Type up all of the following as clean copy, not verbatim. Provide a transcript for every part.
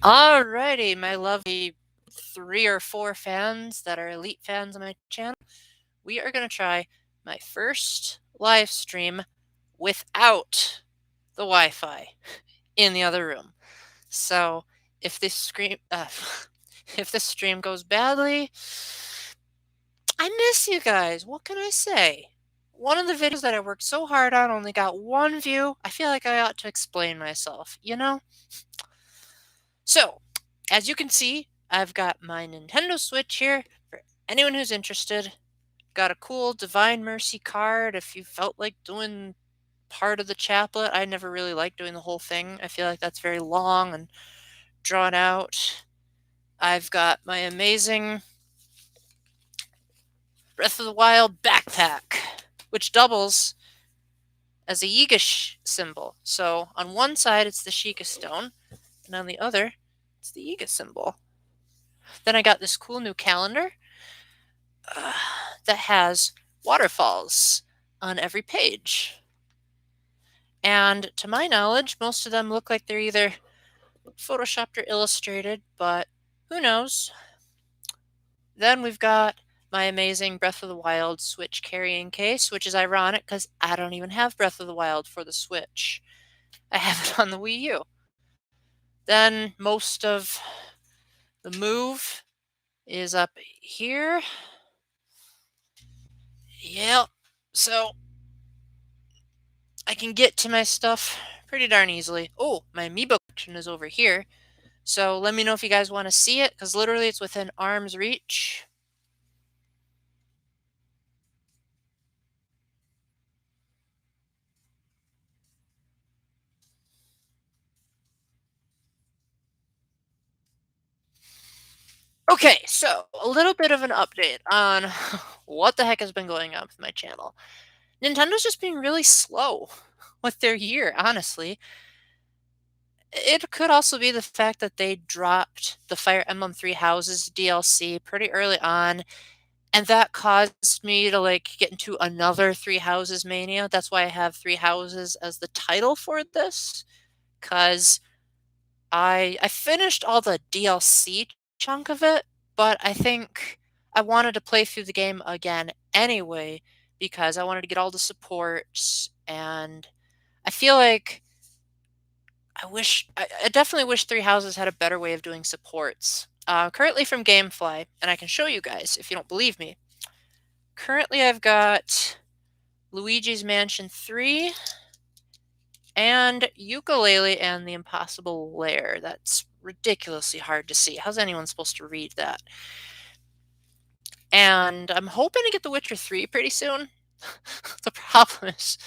Alrighty, my lovely 3 or 4 fans that are elite fans of my channel, we are going to try my first live stream without the Wi-Fi in the other room. So if this screen, if this stream goes badly, I miss you guys. What can I say? One of the videos that I worked so hard on only got 1 view. I feel like I ought to explain myself, you know? So, as you can see, I've got my Nintendo Switch here for anyone who's interested. Got a cool Divine Mercy card if you felt like doing part of the chaplet. I never really liked doing the whole thing. I feel like that's very long and drawn out. I've got my amazing Breath of the Wild backpack, which doubles as a Yiga symbol. So on one side it's the Sheikah stone, and on the other it's the Yiga symbol. Then I got this cool new calendar that has waterfalls on every page. And to my knowledge, most of them look like they're either photoshopped or illustrated, but who knows? Then we've got my amazing Breath of the Wild Switch carrying case, which is ironic because I don't even have Breath of the Wild for the Switch. I have it on the Wii U. Then most of the move is up here. Yep. So I can get to my stuff pretty darn easily. Oh, my amiibo collection is over here. So let me know if you guys want to see it, because literally it's within arm's reach. Okay, so a little bit of an update on what the heck has been going on with my channel. Nintendo's just being really slow with their year, honestly. It could also be the fact that they dropped the Fire Emblem Three Houses DLC pretty early on, and that caused me to like get into another Three Houses mania. That's why I have Three Houses as the title for this, because I finished all the DLC chunk of it, but I think I wanted to play through the game again anyway because I wanted to get all the supports, and I feel like I definitely wish Three Houses had a better way of doing supports. Currently from Gamefly, and I can show you guys if you don't believe me. Currently I've got Luigi's Mansion 3 and Ukulele and the Impossible Lair. That's ridiculously hard to see. How's anyone supposed to read that? And I'm hoping to get The Witcher 3 pretty soon. The problem is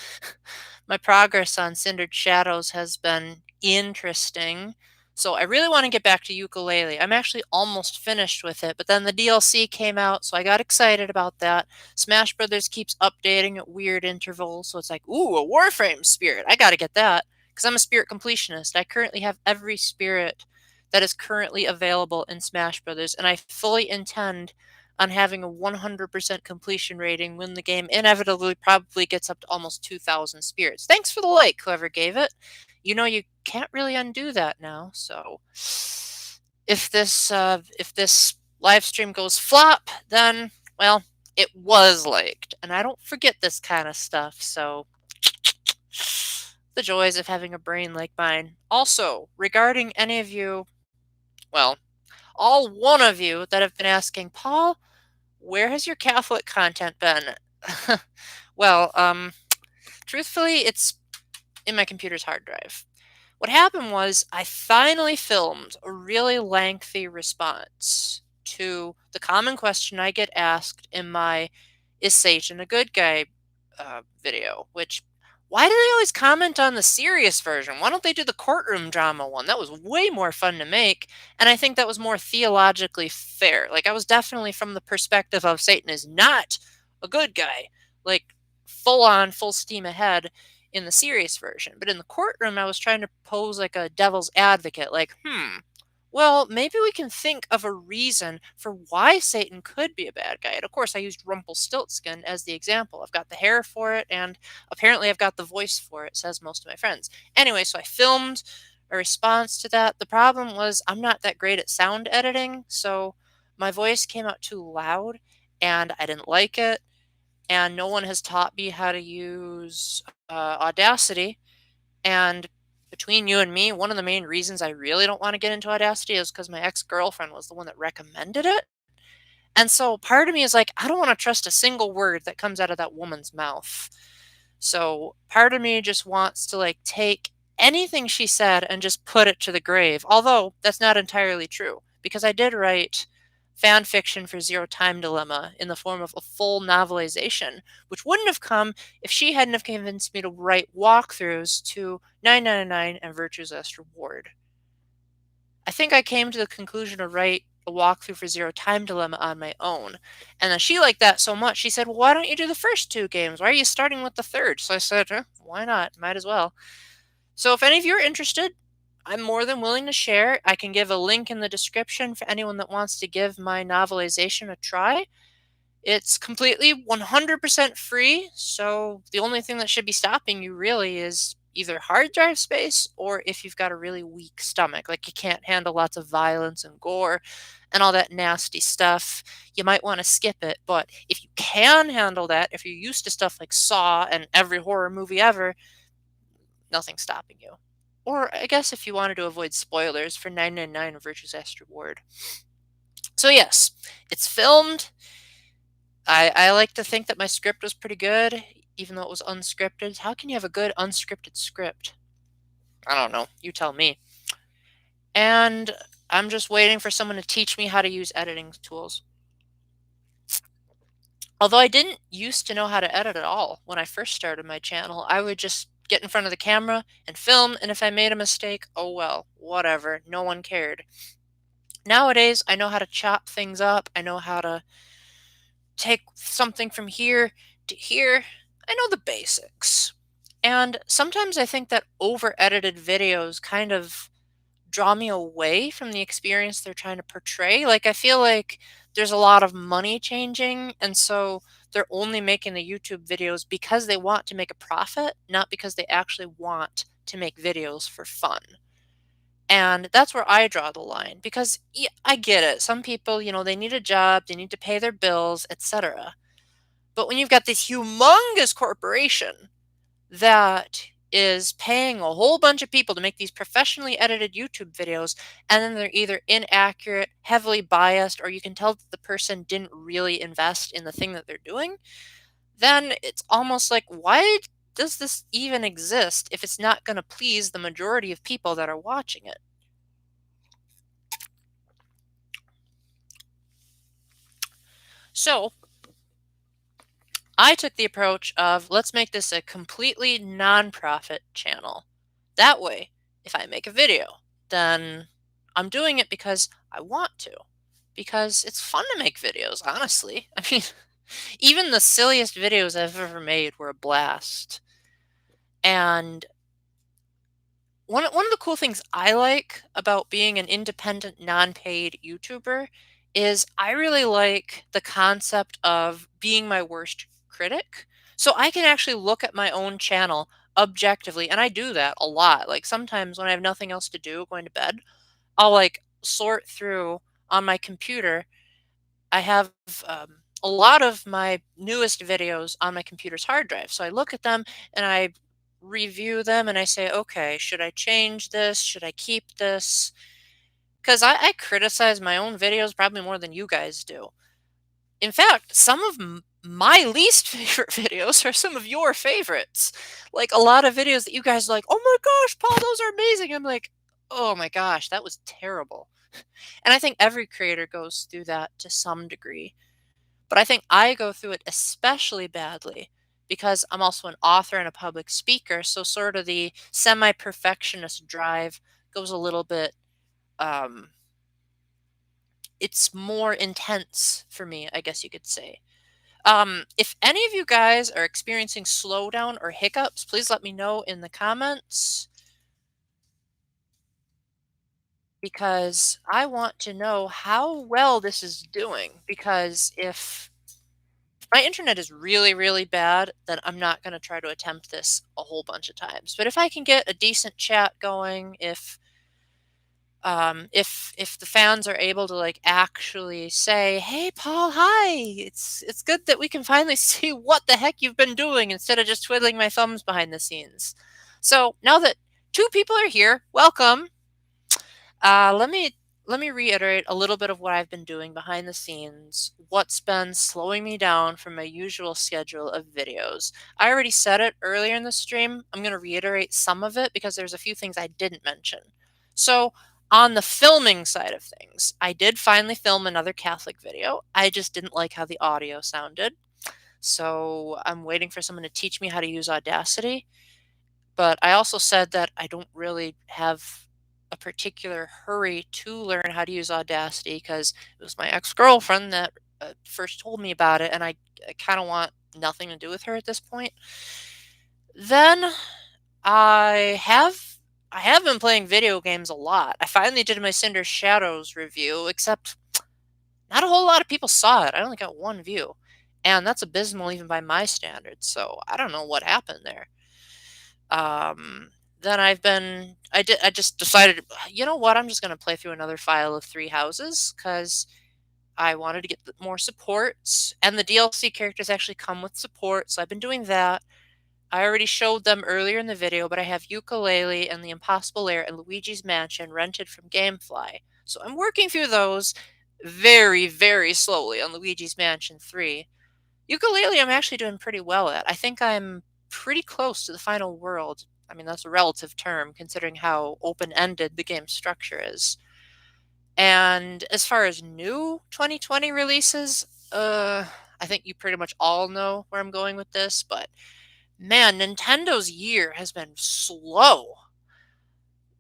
my progress on Cindered Shadows has been interesting. So I really want to get back to Ukulele. I'm actually almost finished with it, but then the DLC came out, so I got excited about that. Smash Brothers keeps updating at weird intervals, so it's like, ooh, a Warframe spirit. I got to get that because I'm a spirit completionist. I currently have every spirit that is currently available in Smash Brothers, and I fully intend on having a 100% completion rating when the game inevitably probably gets up to almost 2,000 spirits. Thanks for the like, whoever gave it. You know you can't really undo that now. So if this live stream goes flop, then well, it was liked, and I don't forget this kind of stuff. So the joys of having a brain like mine. Also, regarding any of you, well, all one of you that have been asking, Paul, where has your Catholic content been? Well, truthfully, it's in my computer's hard drive. What happened was I finally filmed a really lengthy response to the common question I get asked in my "Is Satan a good guy?" Video, which why do they always comment on the serious version? Why don't they do the courtroom drama one? That was way more fun to make, and I think that was more theologically fair. Like, I was definitely from the perspective of Satan is not a good guy, like full on, full steam ahead in the serious version. But in the courtroom, I was trying to pose like a devil's advocate, like, well, maybe we can think of a reason for why Satan could be a bad guy. And of course, I used Rumpelstiltskin as the example. I've got the hair for it, and apparently I've got the voice for it, says most of my friends. Anyway, so I filmed a response to that. The problem was I'm not that great at sound editing, so my voice came out too loud and I didn't like it. And no one has taught me how to use Audacity. And between you and me, one of the main reasons I really don't want to get into Audacity is because my ex girlfriend was the one that recommended it. And so part of me is like, I don't want to trust a single word that comes out of that woman's mouth. So part of me just wants to like take anything she said and just put it to the grave. Although that's not entirely true because I did write fan fiction for Zero Time Dilemma in the form of a full novelization, which wouldn't have come if she hadn't have convinced me to write walkthroughs to 999 and Virtue's Last Reward. I think I came to the conclusion to write a walkthrough for Zero Time Dilemma on my own. And then she liked that so much, she said, well, why don't you do the first two games? Why are you starting with the third? So I said, why not? Might as well. So if any of you are interested, I'm more than willing to share. I can give a link in the description for anyone that wants to give my novelization a try. It's completely 100% free, so the only thing that should be stopping you really is either hard drive space or if you've got a really weak stomach, like you can't handle lots of violence and gore and all that nasty stuff, you might want to skip it. But if you can handle that, if you're used to stuff like Saw and every horror movie ever, nothing's stopping you. Or I guess if you wanted to avoid spoilers for 999 Virtue's Last Reward. So yes, it's filmed. I like to think that my script was pretty good, even though it was unscripted. How can you have a good unscripted script? I don't know. You tell me. And I'm just waiting for someone to teach me how to use editing tools. Although I didn't used to know how to edit at all when I first started my channel, I would just get in front of the camera and film, and if I made a mistake, oh well, whatever, no one cared. Nowadays, I know how to chop things up, I know how to take something from here to here. I know the basics. And sometimes I think that over edited videos kind of draw me away from the experience they're trying to portray. Like, I feel like there's a lot of money changing, and so they're only making the YouTube videos because they want to make a profit, not because they actually want to make videos for fun. And that's where I draw the line because yeah, I get it. Some people, they need a job, they need to pay their bills, etc. But when you've got this humongous corporation that is paying a whole bunch of people to make these professionally edited YouTube videos, and then they're either inaccurate, heavily biased, or you can tell that the person didn't really invest in the thing that they're doing, then it's almost like, why does this even exist if it's not going to please the majority of people that are watching it? So I took the approach of let's make this a completely non-profit channel. That way, if I make a video, then I'm doing it because I want to. Because it's fun to make videos, honestly. I mean, even the silliest videos I've ever made were a blast. And one of the cool things I like about being an independent, non-paid YouTuber is I really like the concept of being my worst critic. So I can actually look at my own channel objectively, and I do that a lot. Like sometimes when I have nothing else to do going to bed, I'll like sort through on my computer. I have a lot of my newest videos on my computer's hard drive. So I look at them and I review them and I say, okay, should I change this? Should I keep this? Because I criticize my own videos probably more than you guys do. In fact, some of my least favorite videos are some of your favorites. Like a lot of videos that you guys are like, oh my gosh, Paul, those are amazing. I'm like, oh my gosh, that was terrible. And I think every creator goes through that to some degree. But I think I go through it especially badly because I'm also an author and a public speaker. So sort of the semi-perfectionist drive goes a little bit, um, it's more intense for me, I guess you could say. If any of you guys are experiencing slowdown or hiccups, please let me know in the comments because I want to know how well this is doing. Because if my internet is really, really bad, then I'm not going to try to attempt this a whole bunch of times. But if I can get a decent chat going, if the fans are able to like actually say, "Hey, Paul, hi, it's good that we can finally see what the heck you've been doing," instead of just twiddling my thumbs behind the scenes. So now that two people are here, welcome. Let me reiterate a little bit of what I've been doing behind the scenes, what's been slowing me down from my usual schedule of videos. I already said it earlier in the stream. I'm going to reiterate some of it because there's a few things I didn't mention. So, on the filming side of things, I did finally film another Catholic video. I just didn't like how the audio sounded. So, I'm waiting for someone to teach me how to use Audacity. But I also said that I don't really have a particular hurry to learn how to use Audacity because it was my ex-girlfriend that first told me about it, and I kind of want nothing to do with her at this point. Then I have I have been playing video games a lot. I finally did my Cinder Shadows review, except not a whole lot of people saw it. I only got one view, and that's abysmal even by my standards. So I don't know what happened there. Then I just decided, you know what, I'm just going to play through another file of Three Houses because I wanted to get more supports, and the DLC characters actually come with support, so I've been doing that. I already showed them earlier in the video, but I have Yooka-Laylee and the Impossible Lair and Luigi's Mansion rented from Gamefly. So I'm working through those very, very slowly on Luigi's Mansion 3. Yooka-Laylee I'm actually doing pretty well at. I think I'm pretty close to the final world. I mean, that's a relative term considering how open-ended the game's structure is. And as far as new 2020 releases, I think you pretty much all know where I'm going with this, but man, Nintendo's year has been slow.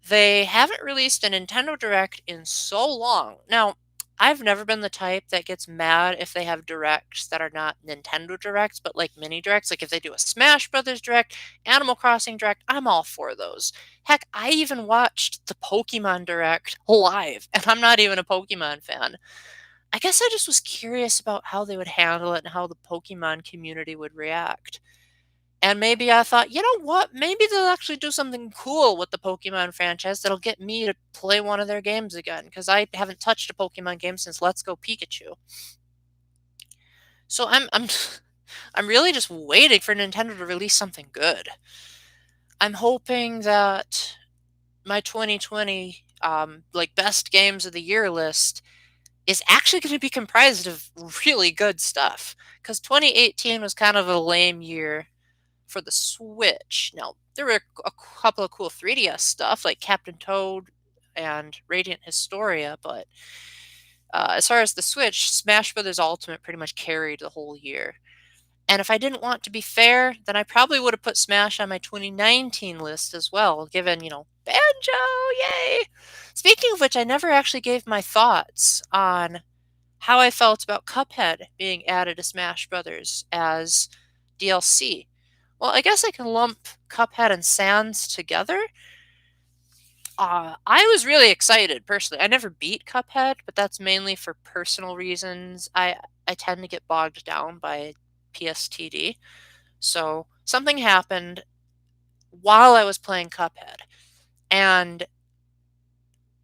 They haven't released a Nintendo Direct in so long. Now, I've never been the type that gets mad if they have directs that are not Nintendo Directs, but like mini directs. Like if they do a Smash Brothers Direct, Animal Crossing Direct, I'm all for those. Heck, I even watched the Pokemon Direct live, and I'm not even a Pokemon fan. I guess I just was curious about how they would handle it and how the Pokemon community would react. And maybe I thought, you know what? Maybe they'll actually do something cool with the Pokemon franchise that'll get me to play one of their games again, because I haven't touched a Pokemon game since Let's Go Pikachu. So I'm I'm really just waiting for Nintendo to release something good. I'm hoping that my 2020 like best games of the year list is actually going to be comprised of really good stuff, because 2018 was kind of a lame year for the Switch. Now, there were a couple of cool 3DS stuff like Captain Toad and Radiant Historia, but as far as the Switch, Smash Bros. Ultimate pretty much carried the whole year. And if I didn't want to be fair, then I probably would have put Smash on my 2019 list as well, given, Banjo, yay! Speaking of which, I never actually gave my thoughts on how I felt about Cuphead being added to Smash Brothers as DLC. Well, I guess I can lump Cuphead and Sans together. I was really excited personally. I never beat Cuphead, but that's mainly for personal reasons. I tend to get bogged down by PSTD. So something happened while I was playing Cuphead, and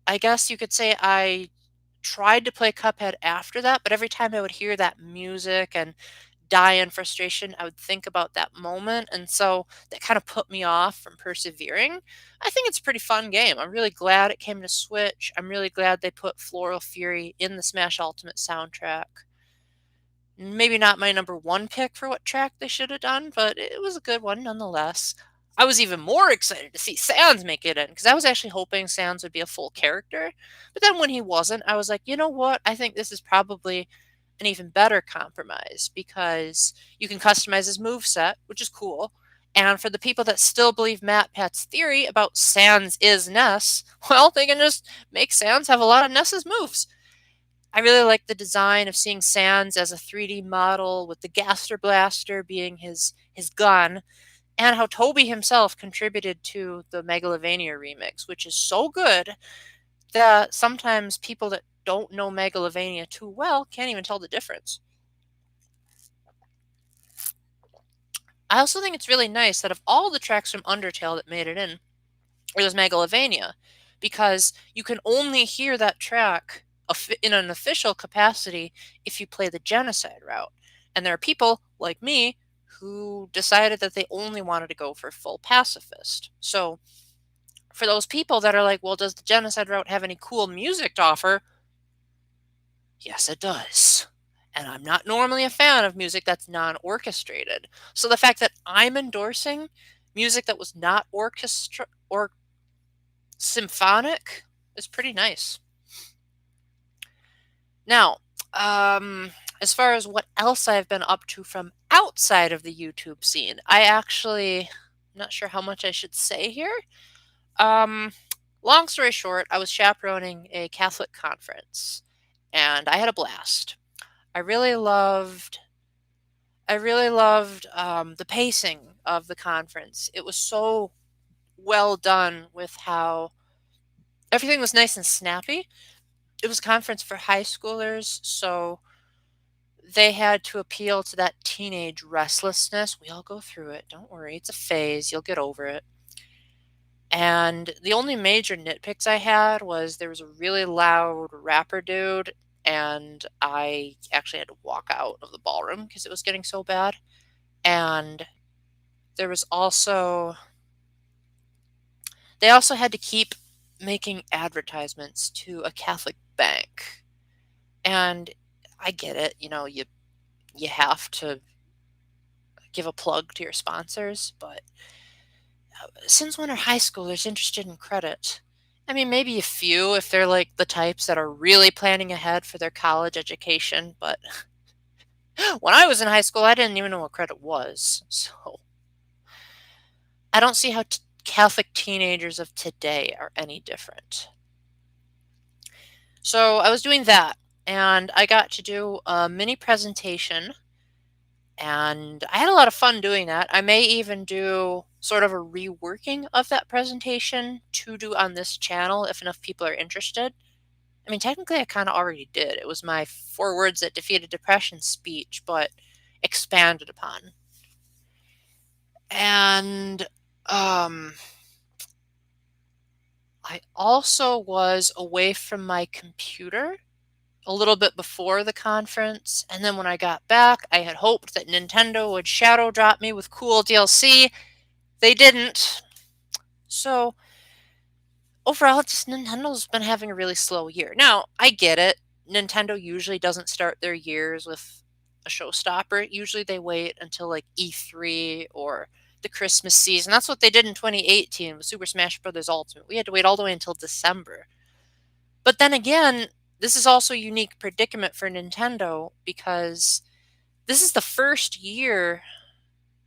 I guess you could say I tried to play Cuphead after that, but every time I would hear that music and die in frustration, I would think about that moment, and so that kind of put me off from persevering. I think it's a pretty fun game. I'm really glad it came to Switch. I'm really glad they put Floral Fury in the Smash Ultimate soundtrack. Maybe not my number one pick for what track they should have done, but it was a good one nonetheless. I was even more excited to see Sans make it in because I was actually hoping Sans would be a full character. But then when he wasn't, I was like, you know what? I think this is probably an even better compromise because you can customize his moveset, which is cool. And for the people that still believe Matt Pat's theory about Sans is Ness, well, they can just make Sans have a lot of Ness's moves. I really like the design of seeing Sans as a 3D model with the Gaster Blaster being his gun, and how Toby himself contributed to the Megalovania remix, which is so good that sometimes people that don't know Megalovania too well can't even tell the difference. I also think it's really nice that of all the tracks from Undertale that made it was Megalovania, because you can only hear that track in an official capacity if you play the genocide route. And there are people like me who decided that they only wanted to go for full pacifist. So for those people that are like, well, does the genocide route have any cool music to offer? Yes, it does. And I'm not normally a fan of music that's non-orchestrated. So the fact that I'm endorsing music that was not or symphonic is pretty nice. Now, as far as what else I've been up to from outside of the YouTube scene, I'm not sure how much I should say here. Um, Long story short, I was chaperoning a Catholic conference, and I had a blast. I really loved the pacing of the conference. It was so well done with how everything was nice and snappy. It was a conference for high schoolers, so they had to appeal to that teenage restlessness. We all go through it. Don't worry, it's a phase. You'll get over it. And the only major nitpicks I had was there was a really loud rapper dude, and I actually had to walk out of the ballroom because it was getting so bad. And there was also, they also had to keep making advertisements to a Catholic bank. And I get it, you have to give a plug to your sponsors, but since when are high schoolers interested in credit? I mean, maybe a few if they're like the types that are really planning ahead for their college education, but when I was in high school, I didn't even know what credit was. So I don't see how Catholic teenagers of today are any different. So I was doing that, and I got to do a mini presentation, and I had a lot of fun doing that. I may even do sort of a reworking of that presentation to do on this channel if enough people are interested. I mean, technically, I kind of already did. It was my 4 words that defeated depression speech, but expanded upon. And I also was away from my computer a little bit before the conference, and then when I got back, I had hoped that Nintendo would shadow drop me with cool DLC. They didn't. So overall, just Nintendo's been having a really slow year. Now, I get it. Nintendo usually doesn't start their years with a showstopper. Usually they wait until like E3 or the Christmas season. That's what they did in 2018 with Super Smash Bros. Ultimate. We had to wait all the way until December. But then again, this is also a unique predicament for Nintendo because this is the first year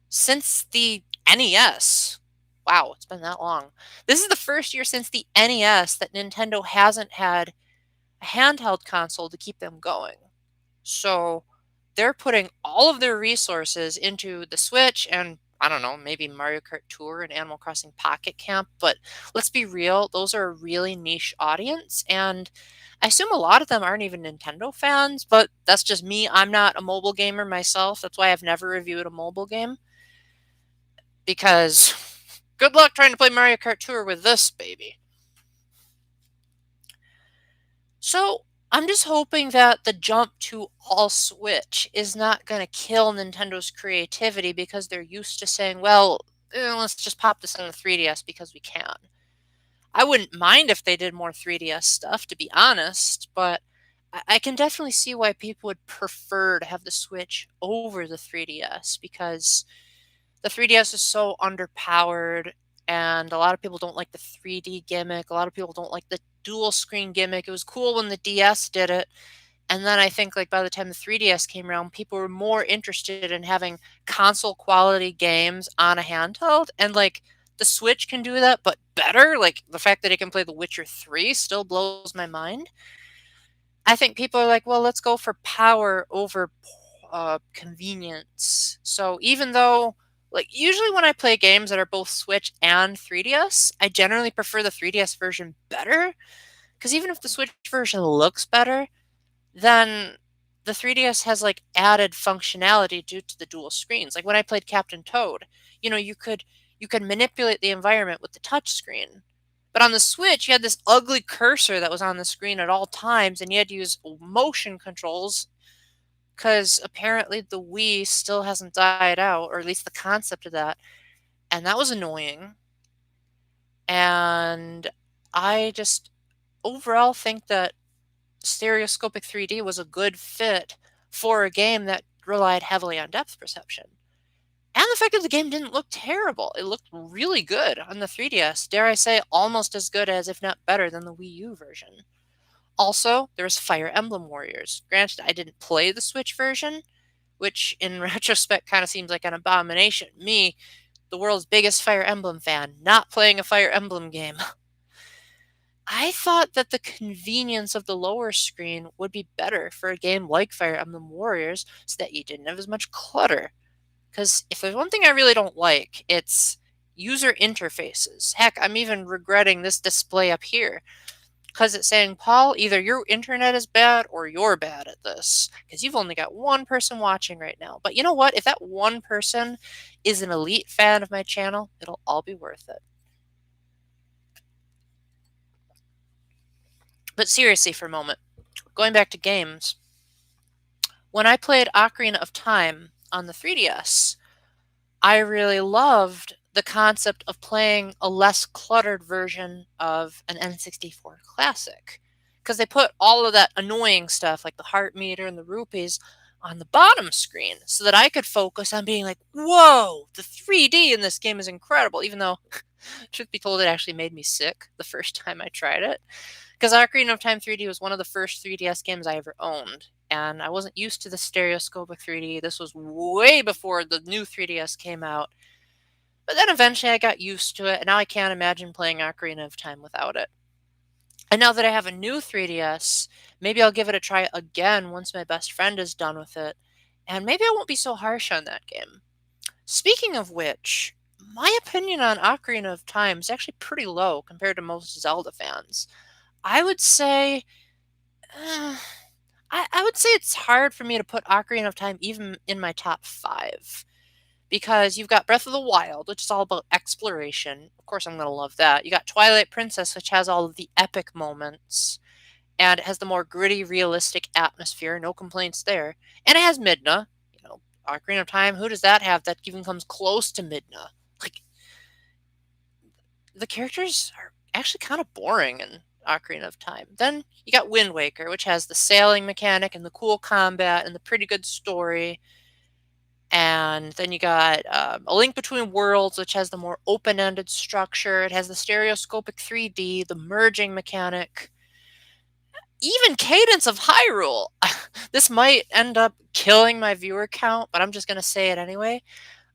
since the NES. Wow, it's been that long. This is the first year since the NES that Nintendo hasn't had a handheld console to keep them going. So they're putting all of their resources into the Switch and I don't know, maybe Mario Kart Tour and Animal Crossing Pocket Camp, but let's be real, those are a really niche audience and I assume a lot of them aren't even Nintendo fans, but that's just me. I'm not a mobile gamer myself. That's why I've never reviewed a mobile game because good luck trying to play Mario Kart Tour with this baby. So I'm just hoping that the jump to all Switch is not going to kill Nintendo's creativity because they're used to saying, well, let's just pop this on the 3DS because we can. I wouldn't mind if they did more 3DS stuff, to be honest, but I can definitely see why people would prefer to have the Switch over the 3DS because the 3DS is so underpowered and a lot of people don't like the 3D gimmick. A lot of people don't like the dual screen gimmick. It was cool when the DS did it. And then I think like by the time the 3DS came around, people were more interested in having console quality games on a handheld. And like the Switch can do that, but better. Like the fact that it can play The Witcher 3 still blows my mind. I think people are like, well, let's go for power over convenience. So even though, like, usually when I play games that are both Switch and 3DS, I generally prefer the 3DS version better. Because even if the Switch version looks better, then the 3DS has like added functionality due to the dual screens. Like when I played Captain Toad, you could manipulate the environment with the touch screen. But on the Switch, you had this ugly cursor that was on the screen at all times, and you had to use motion controls because apparently the Wii still hasn't died out, or at least the concept of that. And that was annoying. And I just overall think that stereoscopic 3D was a good fit for a game that relied heavily on depth perception. And the fact that the game didn't look terrible. It looked really good on the 3DS. Dare I say, almost as good as, if not better than, the Wii U version. Also, there was Fire Emblem Warriors. Granted, I didn't play the Switch version, which in retrospect kind of seems like an abomination. Me, the world's biggest Fire Emblem fan, not playing a Fire Emblem game. I thought that the convenience of the lower screen would be better for a game like Fire Emblem Warriors so that you didn't have as much clutter. Because if there's one thing I really don't like, it's user interfaces. Heck, I'm even regretting this display up here because it's saying, Paul, either your internet is bad or you're bad at this because you've only got one person watching right now. But you know what? If that one person is an elite fan of my channel, it'll all be worth it. But seriously, for a moment, going back to games, when I played Ocarina of Time on the 3DS, I really loved the concept of playing a less cluttered version of an N64 classic. Because they put all of that annoying stuff, like the heart meter and the rupees, on the bottom screen so that I could focus on being like, whoa, the 3D in this game is incredible, even though, truth be told, it actually made me sick the first time I tried it. Because Ocarina of Time 3D was one of the first 3DS games I ever owned, and I wasn't used to the stereoscopic 3D. This was way before the new 3DS came out. But then eventually I got used to it, and now I can't imagine playing Ocarina of Time without it. And now that I have a new 3DS, maybe I'll give it a try again once my best friend is done with it, and maybe I won't be so harsh on that game. Speaking of which, my opinion on Ocarina of Time is actually pretty low compared to most Zelda fans. I would say I would say it's hard for me to put Ocarina of Time even in my top 5 because you've got Breath of the Wild, which is all about exploration. Of course, I'm going to love that. You got Twilight Princess, which has all of the epic moments and it has the more gritty, realistic atmosphere. No complaints there. And it has Midna. Ocarina of Time, who does that have that even comes close to Midna? Like, the characters are actually kind of boring in Ocarina of Time. Then you got Wind Waker, which has the sailing mechanic and the cool combat and the pretty good story. And then you got A Link Between Worlds, which has the more open-ended structure. It has the stereoscopic 3D, the merging mechanic. Even Cadence of Hyrule. This might end up killing my viewer count, but I'm just going to say it anyway.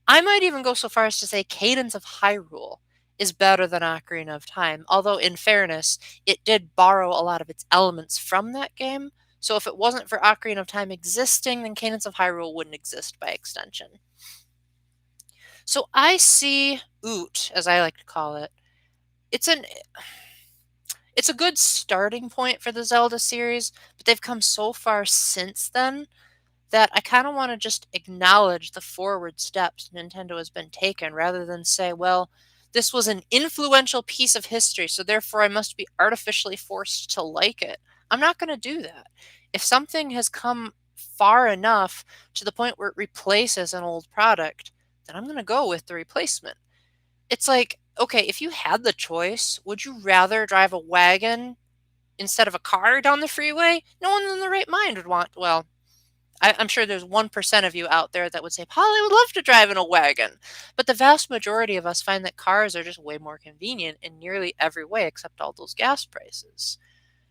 I might even go so far as to say Cadence of Hyrule is better than Ocarina of Time, although in fairness, it did borrow a lot of its elements from that game. So if it wasn't for Ocarina of Time existing, then Cadence of Hyrule wouldn't exist by extension. So I see Oot, as I like to call it. It's a good starting point for the Zelda series, but they've come so far since then that I kind of want to just acknowledge the forward steps Nintendo has been taken rather than say, well, this was an influential piece of history, so therefore I must be artificially forced to like it. I'm not going to do that. If something has come far enough to the point where it replaces an old product, then I'm going to go with the replacement. It's like, okay, if you had the choice, would you rather drive a wagon instead of a car down the freeway? No one in the right mind would want, well, I'm sure there's 1% of you out there that would say, Paul, I would love to drive in a wagon. But the vast majority of us find that cars are just way more convenient in nearly every way except all those gas prices.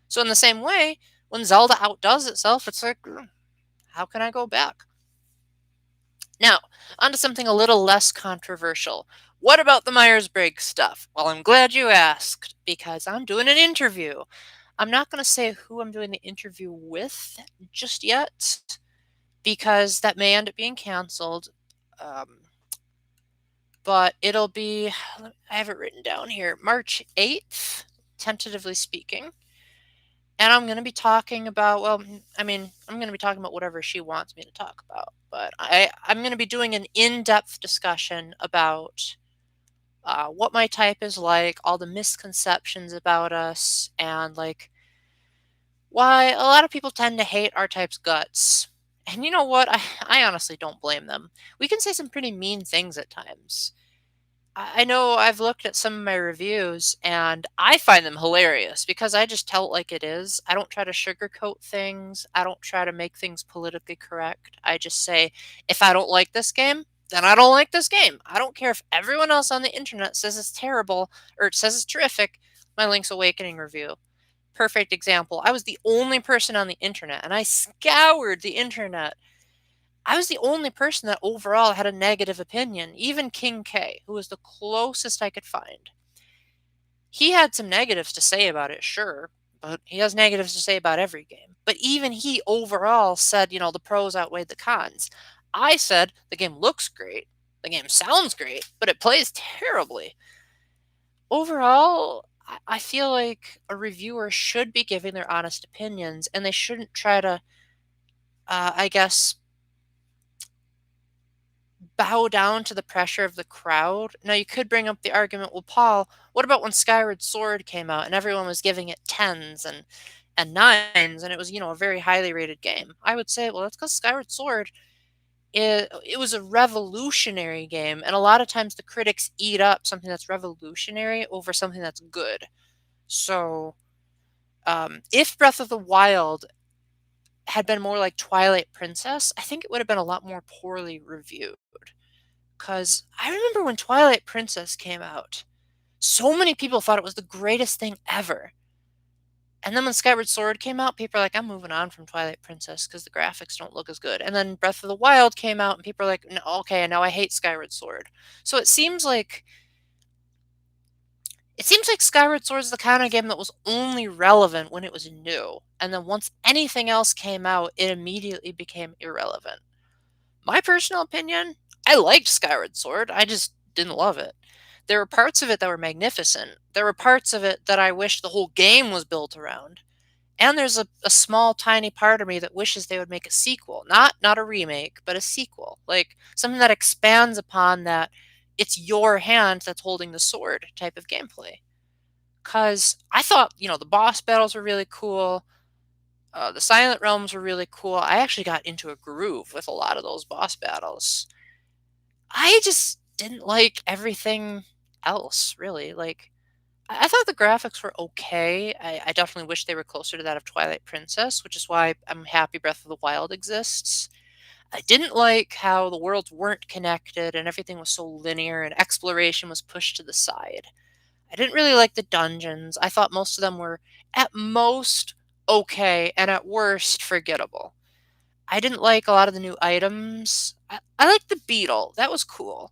So in the same way, when Zelda outdoes itself, it's like, how can I go back? Now, onto something a little less controversial. What about the Myers-Briggs stuff? Well, I'm glad you asked, because I'm doing an interview. I'm not going to say who I'm doing the interview with just yet, because that may end up being canceled. But it'll be, I have it written down here, March 8th, tentatively speaking. And I'm going to be talking about, well, I mean, I'm going to be talking about whatever she wants me to talk about. But I'm going to be doing an in-depth discussion about what my type is like, all the misconceptions about us, and like why a lot of people tend to hate our type's guts. And you know what? I honestly don't blame them. We can say some pretty mean things at times. I know I've looked at some of my reviews and I find them hilarious because I just tell it like it is. I don't try to sugarcoat things. I don't try to make things politically correct. I just say, if I don't like this game, then I don't like this game. I don't care if everyone else on the internet says it's terrible or it says it's terrific. My Link's Awakening review. Perfect example. I was the only person on the internet and I scoured the internet. I was the only person that overall had a negative opinion. Even King K, who was the closest I could find. He had some negatives to say about it, sure, but he has negatives to say about every game. But even he overall said, the pros outweighed the cons. I said the game looks great, the game sounds great, but it plays terribly. Overall, I feel like a reviewer should be giving their honest opinions and they shouldn't try to, I guess, bow down to the pressure of the crowd. Now, you could bring up the argument, well, Paul, what about when Skyward Sword came out and everyone was giving it tens and nines and it was, a very highly rated game? I would say, well, that's because Skyward Sword, it was a revolutionary game. And a lot of times the critics eat up something that's revolutionary over something that's good. So if Breath of the Wild had been more like Twilight Princess, I think it would have been a lot more poorly reviewed. Because I remember when Twilight Princess came out, so many people thought it was the greatest thing ever. And then when Skyward Sword came out, people are like, I'm moving on from Twilight Princess because the graphics don't look as good. And then Breath of the Wild came out, and people are like, no, okay, now I hate Skyward Sword. So it seems like Skyward Sword is the kind of game that was only relevant when it was new. And then once anything else came out, it immediately became irrelevant. My personal opinion, I liked Skyward Sword. I just didn't love it. There were parts of it that were magnificent. There were parts of it that I wish the whole game was built around. And there's a small, tiny part of me that wishes they would make a sequel. Not a remake, but a sequel. Like something that expands upon that it's your hand that's holding the sword type of gameplay. Because I thought, the boss battles were really cool. The Silent Realms were really cool. I actually got into a groove with a lot of those boss battles. I just didn't like everything else, really. Like, I thought the graphics were okay. I definitely wish they were closer to that of Twilight Princess, which is why I'm happy Breath of the Wild exists. I didn't like how the worlds weren't connected and everything was so linear and exploration was pushed to the side. I didn't really like the dungeons. I thought most of them were at most okay and at worst forgettable. I didn't like a lot of the new items. I liked the beetle. That was cool.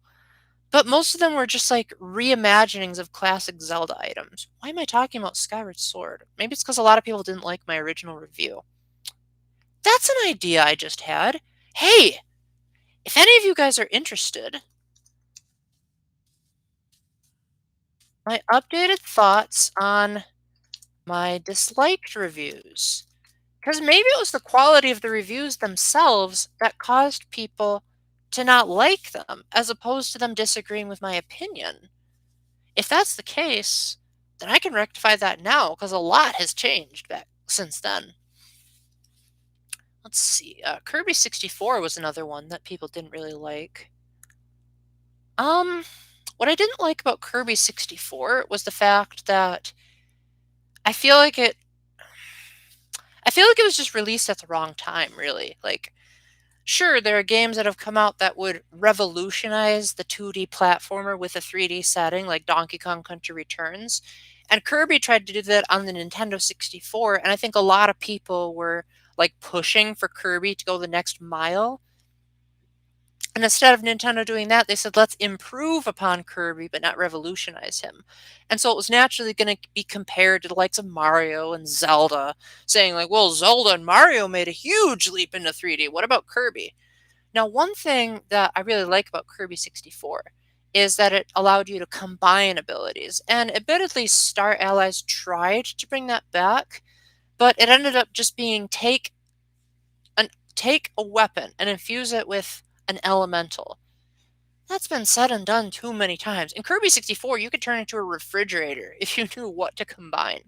But most of them were just like reimaginings of classic Zelda items. Why am I talking about Skyward Sword? Maybe it's because a lot of people didn't like my original review. That's an idea I just had. Hey, if any of you guys are interested, my updated thoughts on my disliked reviews. Because maybe it was the quality of the reviews themselves that caused people to not like them, as opposed to them disagreeing with my opinion. If that's the case, then I can rectify that now, because a lot has changed back since then. Let's see. Kirby 64 was another one that people didn't really like. What I didn't like about Kirby 64 was the fact that I feel like it was just released at the wrong time, really. Like, sure, there are games that have come out that would revolutionize the 2D platformer with a 3D setting, like Donkey Kong Country Returns. And Kirby tried to do that on the Nintendo 64, and I think a lot of people were like pushing for Kirby to go the next mile. And instead of Nintendo doing that, they said, let's improve upon Kirby, but not revolutionize him. And so it was naturally going to be compared to the likes of Mario and Zelda, saying like, well, Zelda and Mario made a huge leap into 3D. What about Kirby? Now, one thing that I really like about Kirby 64 is that it allowed you to combine abilities. And admittedly, Star Allies tried to bring that back, but it ended up just being take a weapon and infuse it with an elemental. That's been said and done too many times. In Kirby 64, you could turn into a refrigerator if you knew what to combine.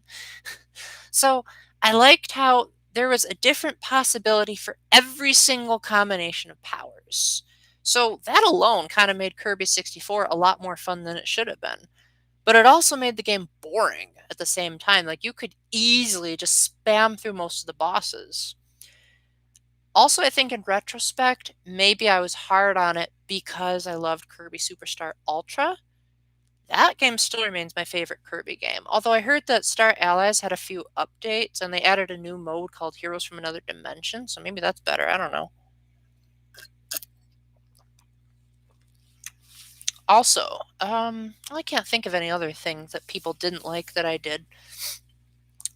So I liked how there was a different possibility for every single combination of powers. So that alone kind of made Kirby 64 a lot more fun than it should have been. But it also made the game boring at the same time. Like, you could easily just spam through most of the bosses. Also, I think in retrospect, maybe I was hard on it because I loved Kirby Superstar Ultra. That game still remains my favorite Kirby game. Although I heard that Star Allies had a few updates and they added a new mode called Heroes from Another Dimension, so maybe that's better. I don't know. Also, I can't think of any other things that people didn't like that I did.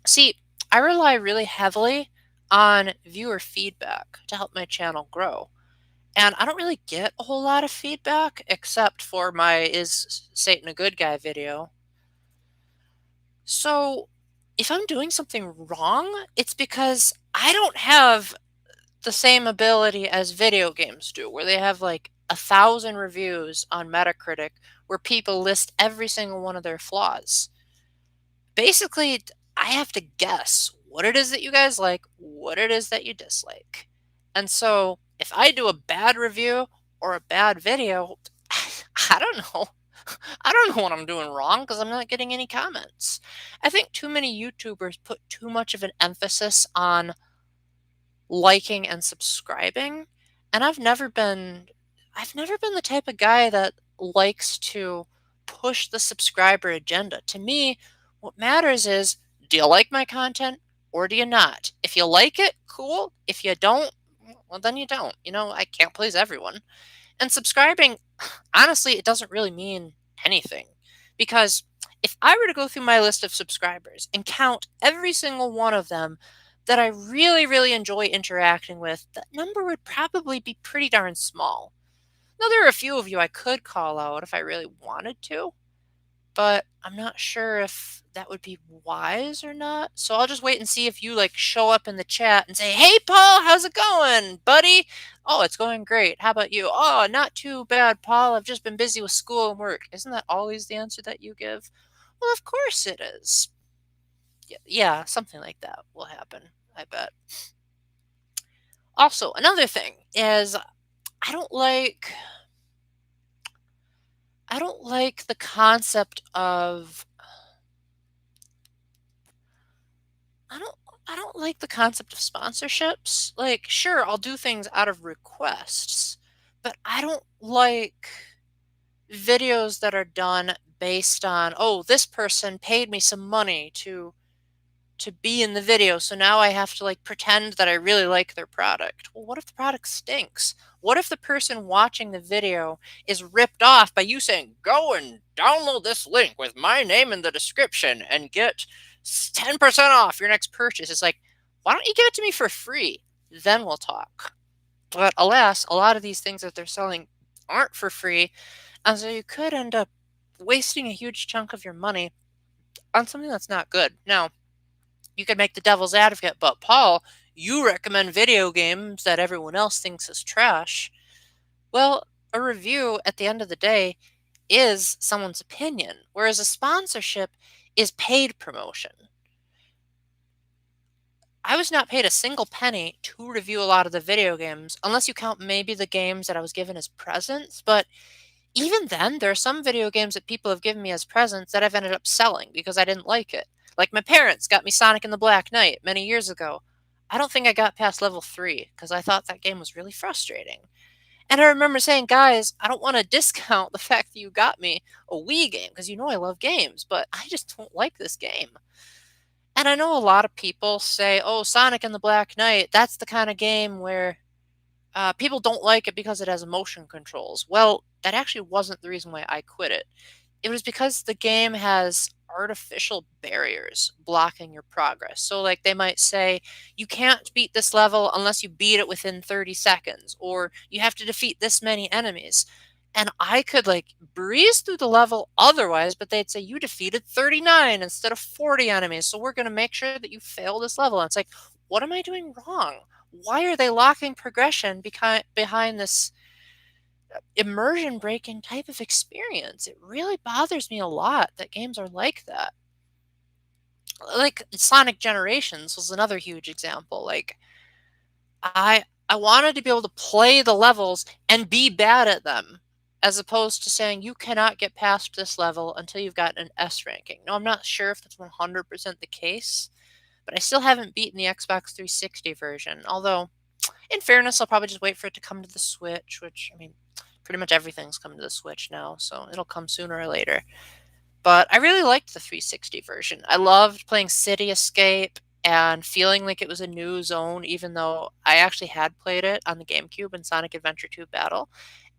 See, I rely really heavily on viewer feedback to help my channel grow. And I don't really get a whole lot of feedback except for my Is Satan a Good Guy video. So if I'm doing something wrong, it's because I don't have the same ability as video games do, where they have like 1,000 reviews on Metacritic where people list every single one of their flaws. Basically, I have to guess what it is that you guys like, what it is that you dislike. And so if I do a bad review or a bad video, I don't know. I don't know what I'm doing wrong because I'm not getting any comments. I think too many YouTubers put too much of an emphasis on liking and subscribing, and I've never been the type of guy that likes to push the subscriber agenda. To me, what matters is, do you like my content or do you not? If you like it, cool. If you don't, well, then you don't. I can't please everyone. And subscribing, honestly, it doesn't really mean anything. Because if I were to go through my list of subscribers and count every single one of them that I really, really enjoy interacting with, that number would probably be pretty darn small. Now, there are a few of you I could call out if I really wanted to, but I'm not sure if that would be wise or not. So I'll just wait and see if you like show up in the chat and say, "Hey Paul, how's it going, buddy?" "Oh, it's going great. How about you?" "Oh, not too bad, Paul. I've just been busy with school and work." Isn't that always the answer that you give? Well, of course it is. Yeah, something like that will happen, I bet. Also, another thing is I don't like the concept of I don't I don't like the concept of sponsorships. Like, sure, I'll do things out of requests, but I don't like videos that are done based on, oh, this person paid me some money to be in the video, so now I have to like pretend that I really like their product. Well, what if the product stinks? What if the person watching the video is ripped off by you saying, "Go and download this link with my name in the description and get 10% off your next purchase"? It's like, why don't you give it to me for free? Then we'll talk. But alas, a lot of these things that they're selling aren't for free, and so you could end up wasting a huge chunk of your money on something that's not good. Now, you could make the devil's advocate, but Paul, you recommend video games that everyone else thinks is trash. Well, a review at the end of the day is someone's opinion, whereas a sponsorship is paid promotion. I was not paid a single penny to review a lot of the video games, unless you count maybe the games that I was given as presents. But even then, there are some video games that people have given me as presents that I've ended up selling because I didn't like it. Like, my parents got me Sonic and the Black Knight many years ago. I don't think I got past level 3 because I thought that game was really frustrating. And I remember saying, "Guys, I don't want to discount the fact that you got me a Wii game because I love games, but I just don't like this game." And I know a lot of people say, "Oh, Sonic and the Black Knight, that's the kind of game where people don't like it because it has motion controls." Well, that actually wasn't the reason why I quit it. It was because the game has artificial barriers blocking your progress. So, like, they might say, "You can't beat this level unless you beat it within 30 seconds," or "You have to defeat this many enemies." and I could like breeze through the level otherwise, but they'd say you defeated 39 instead of 40 enemies, so we're going to make sure that you fail this level. And it's like, what am I doing wrong? Why are they locking progression behind this immersion breaking type of experience? It really bothers me a lot that games are like that. Like Sonic Generations was another huge example. Like I wanted to be able to play the levels and be bad at them, as opposed to saying you cannot get past this level until you've got an S ranking. No, I'm not sure if that's 100% the case, but I still haven't beaten the Xbox 360 version. Although, in fairness, I'll probably just wait for it to come to the Switch, which, I mean, pretty much everything's coming to the Switch now, so it'll come sooner or later. But I really liked the 360 version. I loved playing City Escape and feeling like it was a new zone, even though I actually had played it on the GameCube in Sonic Adventure 2 Battle.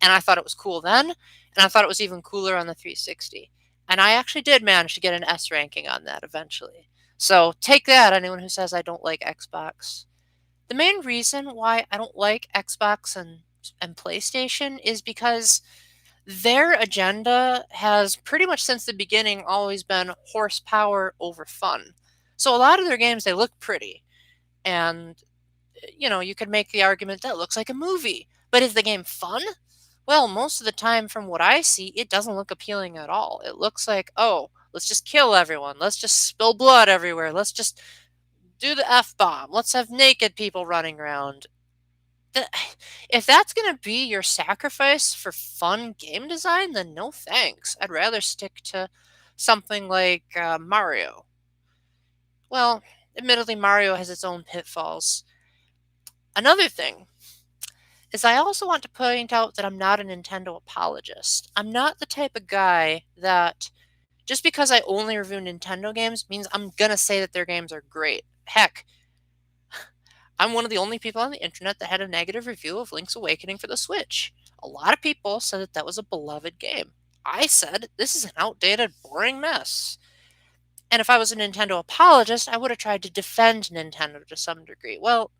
And I thought it was cool then, and I thought it was even cooler on the 360. And I actually did manage to get an S ranking on that eventually. So take that, anyone who says I don't like Xbox. The main reason why I don't like Xbox and PlayStation is because their agenda has pretty much since the beginning always been horsepower over fun. So a lot of their games, they look pretty. And, you could make the argument that looks like a movie. But is the game fun? Well, most of the time, from what I see, it doesn't look appealing at all. It looks like, oh, let's just kill everyone. Let's just spill blood everywhere. Let's just do the F bomb. Let's have naked people running around. If that's going to be your sacrifice for fun game design, then no thanks. I'd rather stick to something like Mario. Well, admittedly, Mario has its own pitfalls. Another thing is I also want to point out that I'm not a Nintendo apologist. I'm not the type of guy that just because I only review Nintendo games means I'm going to say that their games are great. Heck, I'm one of the only people on the internet that had a negative review of Link's Awakening for the Switch. A lot of people said that that was a beloved game. I said, this is an outdated, boring mess. And if I was a Nintendo apologist, I would have tried to defend Nintendo to some degree. Well,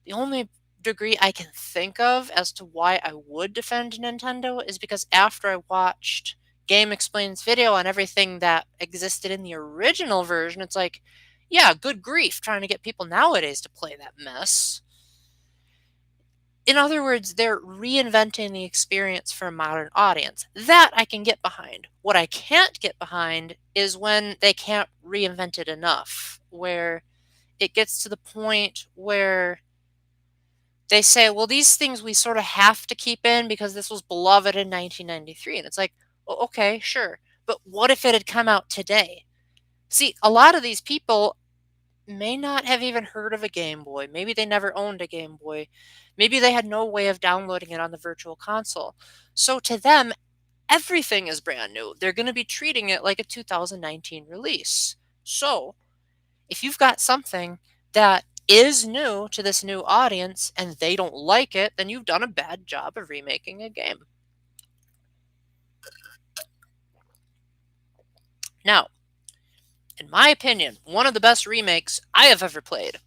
the only degree I can think of as to why I would defend Nintendo is because after I watched Game Explain's video on everything that existed in the original version, it's like, yeah, good grief, trying to get people nowadays to play that mess. In other words, they're reinventing the experience for a modern audience. That I can get behind. What I can't get behind is when they can't reinvent it enough, where it gets to the point where they say, well, these things we sort of have to keep in because this was beloved in 1993. And it's like, okay, sure. But what if it had come out today? See, a lot of these people may not have even heard of a Game Boy. Maybe they never owned a Game Boy. Maybe they had no way of downloading it on the Virtual Console. So to them, everything is brand new. They're going to be treating it like a 2019 release. So if you've got something that is new to this new audience and they don't like it, then you've done a bad job of remaking a game. Now, in my opinion, one of the best remakes I have ever played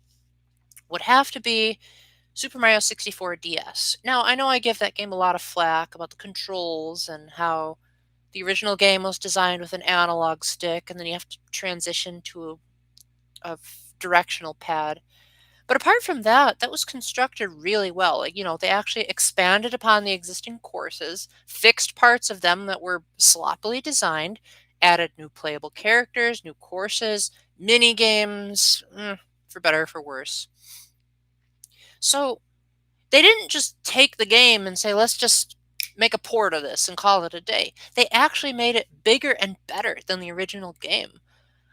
would have to be Super Mario 64 DS. Now, I know I give that game a lot of flack about the controls and how the original game was designed with an analog stick and then you have to transition to a directional pad. But apart from that, that was constructed really well. Like, they actually expanded upon the existing courses, fixed parts of them that were sloppily designed, added new playable characters, new courses, mini games, for better or for worse. So they didn't just take the game and say, let's just make a port of this and call it a day. They actually made it bigger and better than the original game.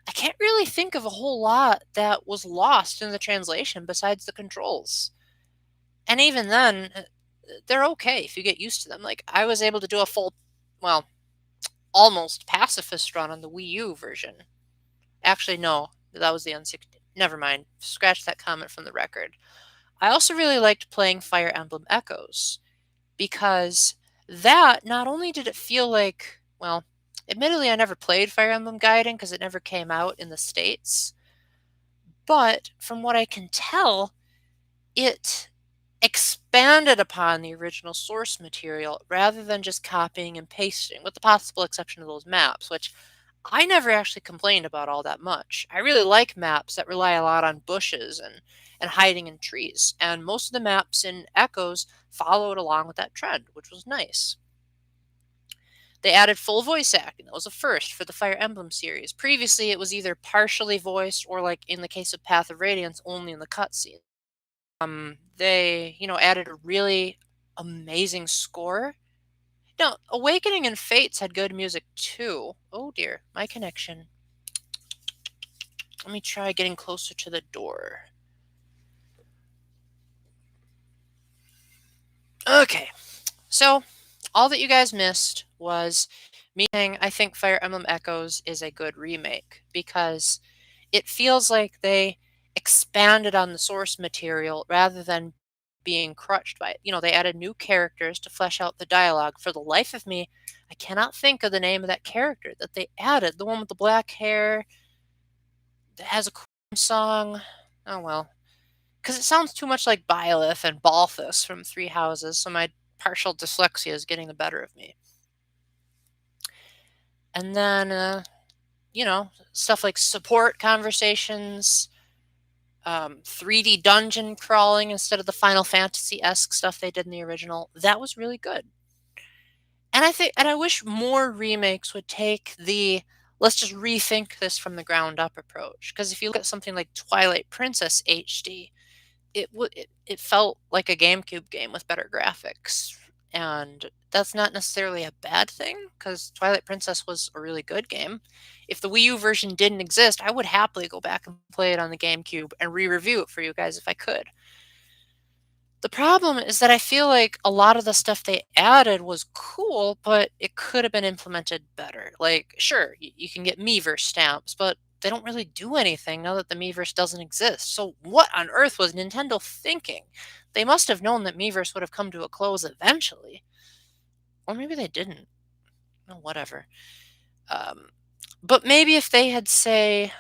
I can't really think of a whole lot that was lost in the translation besides the controls. And even then, they're okay if you get used to them. Like, I was able to do a full, well, almost pacifist run on the Wii U version. Actually, no, that was the N60. Never mind. Scratch that comment from the record. I also really liked playing Fire Emblem Echoes because that not only did it feel like, well, admittedly, I never played Fire Emblem Gaiden because it never came out in the States. But from what I can tell, it expanded upon the original source material rather than just copying and pasting, with the possible exception of those maps, which I never actually complained about all that much. I really like maps that rely a lot on bushes and hiding in trees, and most of the maps in Echoes followed along with that trend, which was nice. They added full voice acting. That was a first for the Fire Emblem series. Previously, it was either partially voiced or, like in the case of Path of Radiance, only in the cutscene. They, added a really amazing score. Now, Awakening and Fates had good music too. Oh dear, my connection. Let me try getting closer to the door. Okay, so all that you guys missed was me saying I think Fire Emblem Echoes is a good remake because it feels like they expanded on the source material rather than being crutched by it. They added new characters to flesh out the dialogue. For the life of me, I cannot think of the name of that character that they added. The one with the black hair that has a cool song. Oh well. Because it sounds too much like Byleth and Balthus from Three Houses, so my partial dyslexia is getting the better of me. And then, stuff like support conversations, 3D dungeon crawling instead of the Final Fantasy-esque stuff they did in the original. That was really good. And I wish more remakes would take the let's just rethink this from the ground up approach. Because if you look at something like Twilight Princess HD, it felt like a GameCube game with better graphics. And that's not necessarily a bad thing, because Twilight Princess was a really good game. If the Wii U version didn't exist, I would happily go back and play it on the GameCube and re-review it for you guys if I could. The problem is that I feel like a lot of the stuff they added was cool, but it could have been implemented better. Like, sure, you can get Miiverse stamps, but they don't really do anything now that the Miiverse doesn't exist. So what on earth was Nintendo thinking? They must have known that Miiverse would have come to a close eventually. Or maybe they didn't. Oh, whatever. But maybe if they had, say,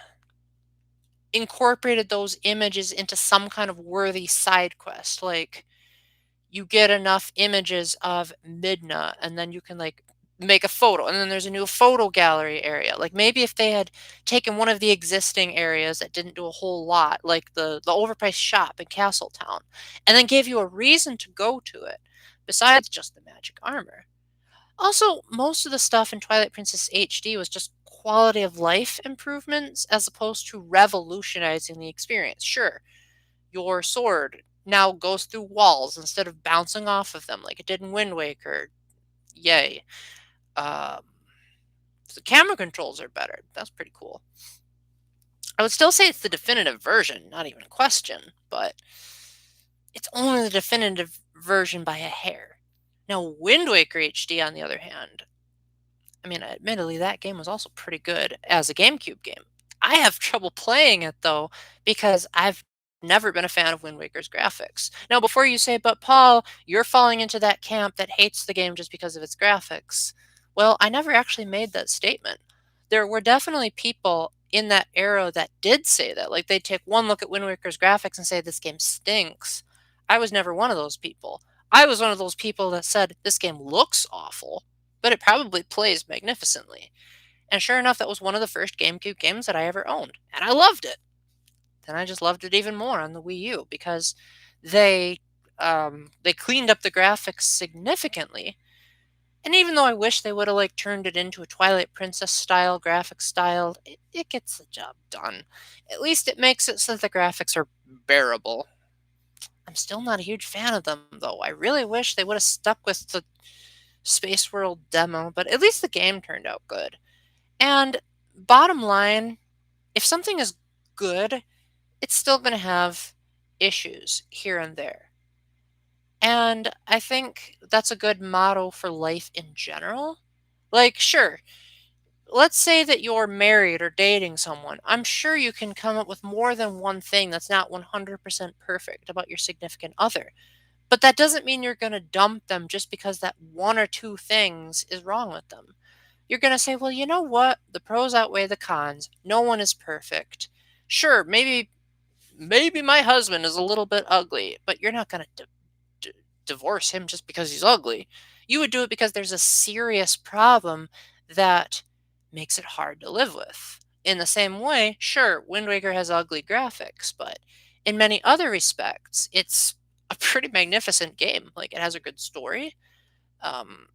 incorporated those images into some kind of worthy side quest, like you get enough images of Midna and then you can like make a photo, and then there's a new photo gallery area. Like maybe if they had taken one of the existing areas that didn't do a whole lot, like the overpriced shop in Castletown, and then gave you a reason to go to it besides just the magic armor. Also, most of the stuff in Twilight Princess HD was just quality of life improvements as opposed to revolutionizing the experience. Sure, your sword now goes through walls instead of bouncing off of them like it did in Wind Waker. Yay. Um, the camera controls are better. That's pretty cool. I would still say it's the definitive version, not even a question, but it's only the definitive version by a hair. Now, Wind Waker HD, on the other hand, I mean, admittedly, that game was also pretty good as a GameCube game. I have trouble playing it, though, because I've never been a fan of Wind Waker's graphics. Now, before you say, but Paul, you're falling into that camp that hates the game just because of its graphics. Well, I never actually made that statement. There were definitely people in that era that did say that. Like, they'd take one look at Wind Waker's graphics and say, this game stinks. I was never one of those people. I was one of those people that said, this game looks awful, but it probably plays magnificently. And sure enough, that was one of the first GameCube games that I ever owned, and I loved it. Then I just loved it even more on the Wii U because they they cleaned up the graphics significantly. And even though I wish they would have like turned it into a Twilight Princess style graphic style, it gets the job done. At least it makes it so that the graphics are bearable. I'm still not a huge fan of them though. I really wish they would have stuck with the Space World demo, but at least the game turned out good. And bottom line, if something is good, it's still going to have issues here and there. And I think that's a good motto for life in general. Like, sure, let's say that you're married or dating someone. I'm sure you can come up with more than one thing that's not 100% perfect about your significant other. But that doesn't mean you're going to dump them just because that one or two things is wrong with them. You're going to say, well, you know what? The pros outweigh the cons. No one is perfect. Sure, maybe my husband is a little bit ugly, but you're not going to divorce him just because he's ugly. You would do it because there's a serious problem that makes it hard to live with. In the same way, sure, Wind Waker has ugly graphics, but in many other respects, it's a pretty magnificent game. Like, it has a good story. Um,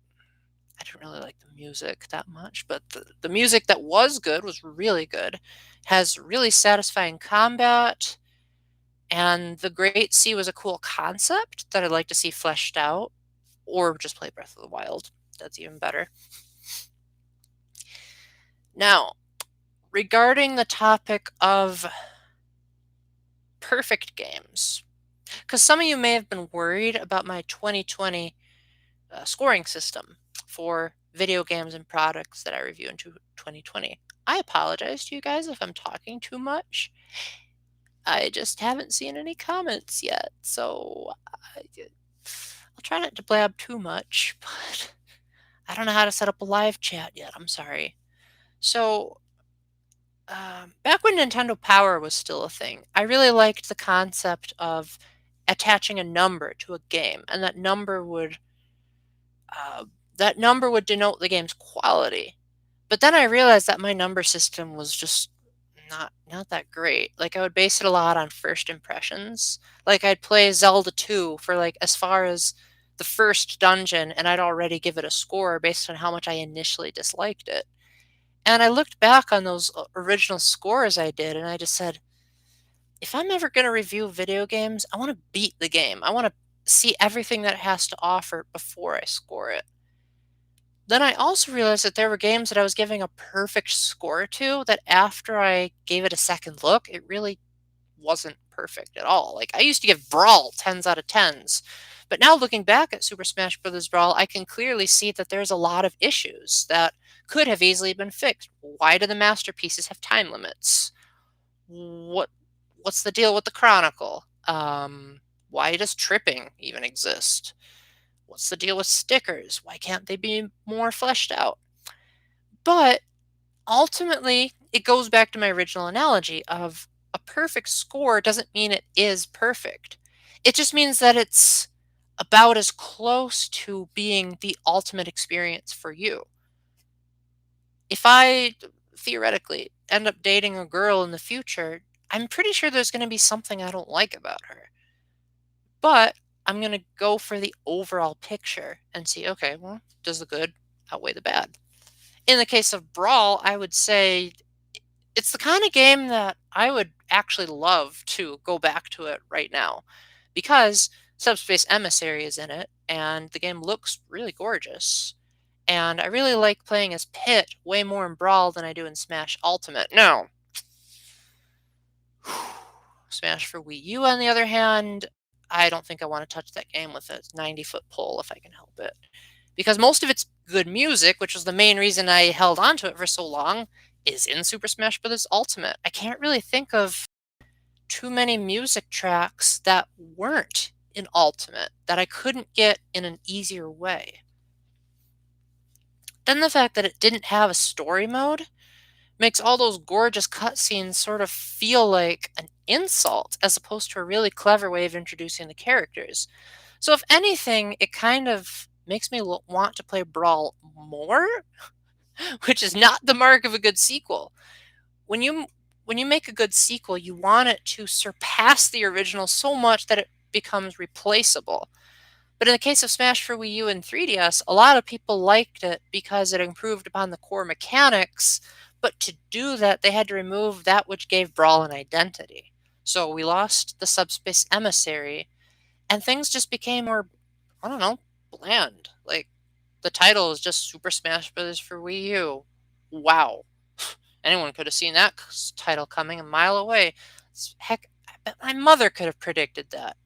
I didn't really like the music that much, but the music that was good was really good. Has really satisfying combat, and the Great Sea was a cool concept that I'd like to see fleshed out, or just play Breath of the Wild. That's even better. Now, regarding the topic of perfect games, because some of you may have been worried about my 2020 scoring system for video games and products that I review in 2020. I apologize to you guys if I'm talking too much. I just haven't seen any comments yet, so I'll try not to blab too much, but I don't know how to set up a live chat yet. I'm sorry. So, back when Nintendo Power was still a thing, I really liked the concept of attaching a number to a game, and uh, that number would denote the game's quality. But then I realized that my number system was just not that great. Like, I would base it a lot on first impressions. Like, I'd play Zelda 2 for like as far as the first dungeon, and I'd already give it a score based on how much I initially disliked it. And I looked back on those original scores I did, and I just said, if I'm ever going to review video games, I want to beat the game. I want to see everything that it has to offer before I score it. Then I also realized that there were games that I was giving a perfect score to that after I gave it a second look, it really wasn't perfect at all. Like, I used to give Brawl 10s out of 10s. But now looking back at Super Smash Bros. Brawl, I can clearly see that there's a lot of issues that could have easily been fixed. Why do the masterpieces have time limits? What's the deal with the Chronicle? Why does tripping even exist? What's the deal with stickers? Why can't they be more fleshed out? But ultimately, it goes back to my original analogy of a perfect score doesn't mean it is perfect. It just means that it's about as close to being the ultimate experience for you. If I theoretically end up dating a girl in the future, I'm pretty sure there's going to be something I don't like about her. But I'm going to go for the overall picture and see, okay, well, does the good outweigh the bad? In the case of Brawl, I would say it's the kind of game that I would actually love to go back to it right now because Subspace Emissary is in it and the game looks really gorgeous. And I really like playing as Pit way more in Brawl than I do in Smash Ultimate. No. Smash for Wii U, on the other hand, I don't think I want to touch that game with a 90-foot pole if I can help it. Because most of its good music, which was the main reason I held onto it for so long, is in Super Smash Bros. Ultimate. I can't really think of too many music tracks that weren't in Ultimate that I couldn't get in an easier way. Then the fact that it didn't have a story mode makes all those gorgeous cutscenes sort of feel like an insult as opposed to a really clever way of introducing the characters. So if anything, it kind of makes me want to play Brawl more, which is not the mark of a good sequel. When you make a good sequel, you want it to surpass the original so much that it becomes replaceable. But in the case of Smash for Wii U and 3DS, a lot of people liked it because it improved upon the core mechanics, but to do that, they had to remove that which gave Brawl an identity. So we lost the Subspace Emissary, and things just became more, I don't know, bland. Like, the title is just Super Smash Bros. For Wii U. Wow. Anyone could have seen that title coming a mile away. Heck, I bet my mother could have predicted that.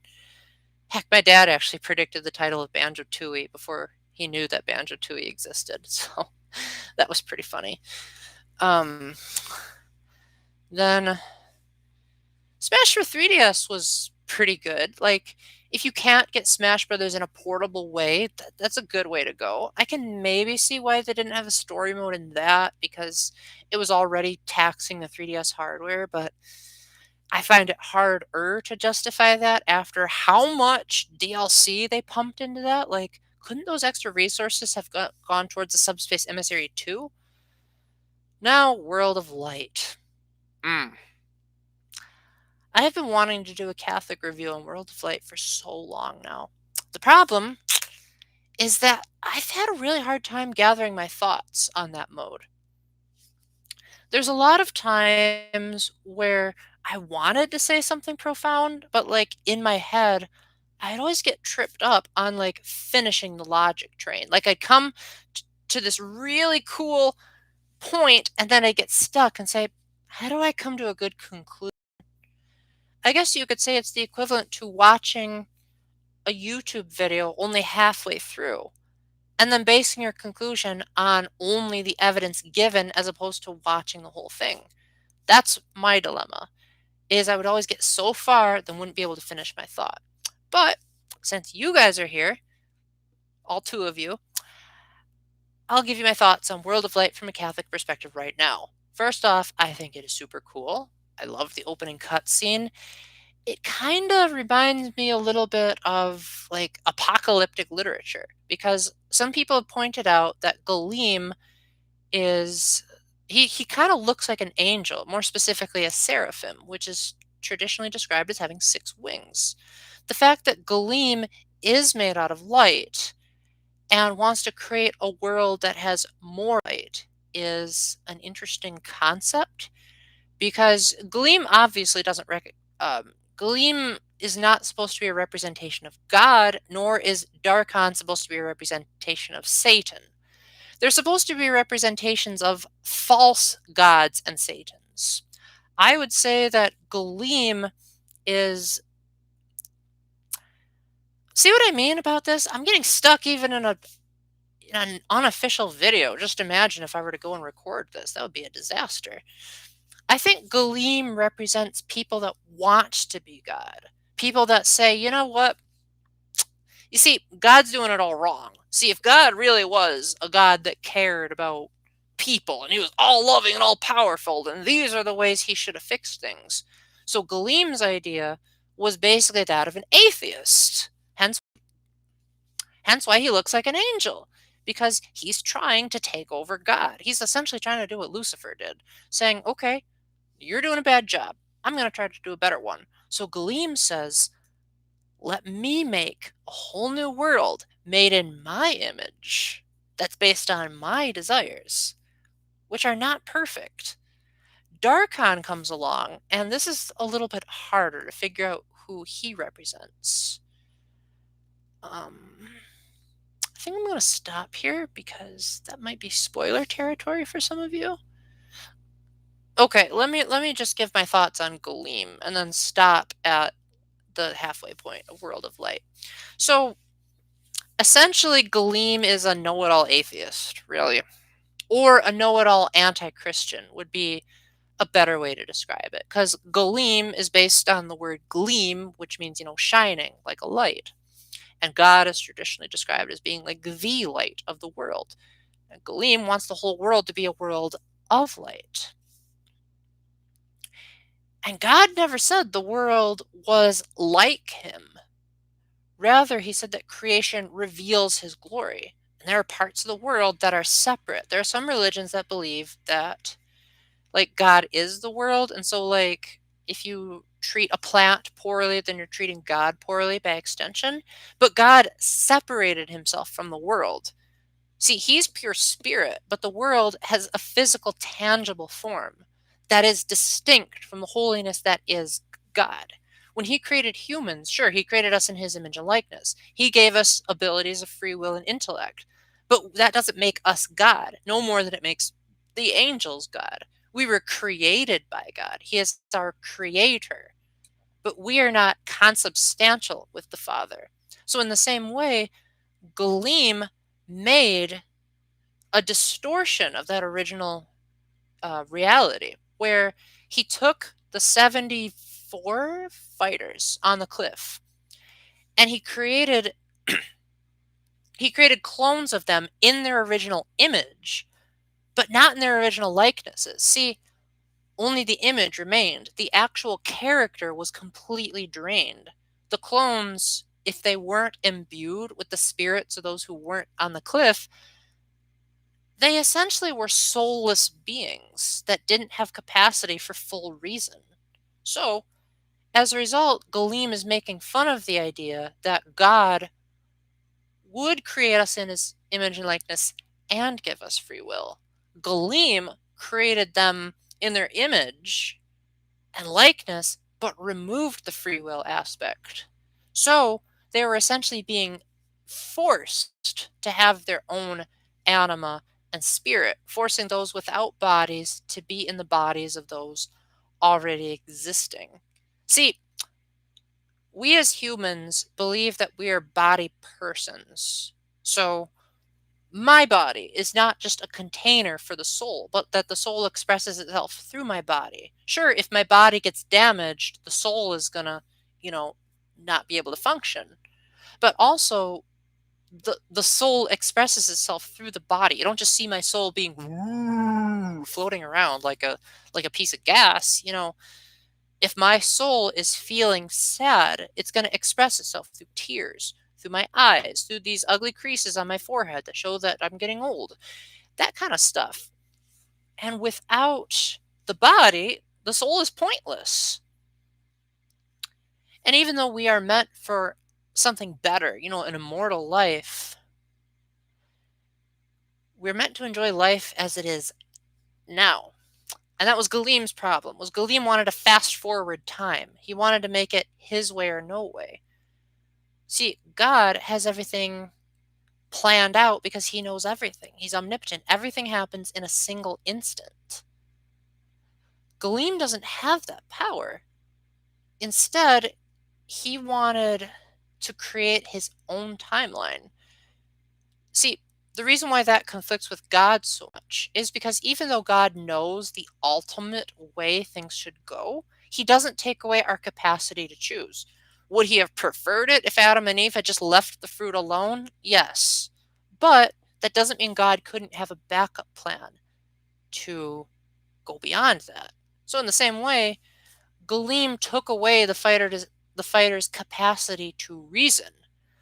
Heck, my dad actually predicted the title of Banjo-Tooie before he knew that Banjo-Tooie existed, so that was pretty funny. Then Smash for 3DS was pretty good. Like, if you can't get Smash Brothers in a portable way, that's a good way to go. I can maybe see why they didn't have a story mode in that because it was already taxing the 3DS hardware, but I find it harder to justify that after how much DLC they pumped into that. Like, couldn't those extra resources have gone towards the Subspace Emissary too? Now, World of Light. I have been wanting to do a Catholic review on World of Light for so long now. The problem is that I've had a really hard time gathering my thoughts on that mode. There's a lot of times where I wanted to say something profound, but like in my head, I'd always get tripped up on like finishing the logic train. Like I'd come to this really cool point and then I get stuck and say, how do I come to a good conclusion? I guess you could say it's the equivalent to watching a YouTube video only halfway through and then basing your conclusion on only the evidence given as opposed to watching the whole thing. That's my dilemma, is I would always get so far then wouldn't be able to finish my thought. But since you guys are here, all two of you, I'll give you my thoughts on World of Light from a Catholic perspective right now. First off, I think it is super cool. I love the opening cutscene. It kind of reminds me a little bit of like apocalyptic literature because some people have pointed out that Galeem is he kind of looks like an angel, more specifically a seraphim, which is traditionally described as having 6 wings. The fact that Galeem is made out of light and wants to create a world that has more light is an interesting concept because Gleam obviously doesn't Gleam is not supposed to be a representation of God, nor is Darkon supposed to be a representation of Satan. They're supposed to be representations of false gods and satans. I would say that Gleam is... See what I mean about this? I'm getting stuck even in an unofficial video. Just imagine if I were to go and record this. That would be a disaster. I think Galeem represents people that want to be God. People that say, you know what? You see, God's doing it all wrong. See, if God really was a God that cared about people and he was all loving and all powerful, then these are the ways he should have fixed things. So Galeem's idea was basically that of an atheist. Hence why he looks like an angel. Because he's trying to take over God. He's essentially trying to do what Lucifer did, saying, okay, you're doing a bad job. I'm going to try to do a better one. So Galeem says, let me make a whole new world made in my image that's based on my desires, which are not perfect. Darkon comes along, and this is a little bit harder to figure out who he represents. I think I'm going to stop here because that might be spoiler territory for some of you. Okay, let me just give my thoughts on Galeem and then stop at the halfway point of World of Light. So essentially, Galeem is a know-it-all atheist, really, or a know-it-all anti-Christian would be a better way to describe it, because Galeem is based on the word gleam, which means, shining like a light. And God is traditionally described as being like the light of the world. And Galeem wants the whole world to be a world of light. And God never said the world was like him. Rather, he said that creation reveals his glory. And there are parts of the world that are separate. There are some religions that believe that, like, God is the world. And so, like, if you treat a plant poorly, then you're treating God poorly by extension. But God separated himself from the world. See, he's pure spirit, but the world has a physical, tangible form that is distinct from the holiness that is God. When he created humans, sure, he created us in his image and likeness. He gave us abilities of free will and intellect. But that doesn't make us God, no more than it makes the angels God. We were created by God. He is our creator. But we are not consubstantial with the Father. So in the same way, Galeem made a distortion of that original reality, where he took the 74 fighters on the cliff and he created clones of them in their original image, but not in their original likenesses. See, Only the image remained. The actual character was completely drained. The clones, if they weren't imbued with the spirits of those who weren't on the cliff, they essentially were soulless beings that didn't have capacity for full reason. So, as a result, Galeem is making fun of the idea that God would create us in his image and likeness and give us free will. Galeem created them in their image and likeness, but removed the free will aspect. So they were essentially being forced to have their own anima and spirit, forcing those without bodies to be in the bodies of those already existing. See, we as humans believe that we are body persons. So my body is not just a container for the soul, but that the soul expresses itself through my body. Sure, if my body gets damaged, the soul is gonna, you know, not be able to function. But also the soul expresses itself through the body. You don't just see my soul being floating around like a piece of gas, if my soul is feeling sad, it's going to express itself through tears, through my eyes, through these ugly creases on my forehead that show that I'm getting old, that kind of stuff. And without the body, the soul is pointless. And even though we are meant for something better, an immortal life, we're meant to enjoy life as it is now. And that was Galeem's problem. Was Galeem wanted to fast forward time. He wanted to make it his way or no way. See, God has everything planned out because he knows everything. He's omnipotent. Everything happens in a single instant. Galeem doesn't have that power. Instead, he wanted to create his own timeline. See, the reason why that conflicts with God so much is because even though God knows the ultimate way things should go, he doesn't take away our capacity to choose. Would he have preferred it if Adam and Eve had just left the fruit alone? Yes. But that doesn't mean God couldn't have a backup plan to go beyond that. So in the same way, Galeem took away the fighter's capacity to reason.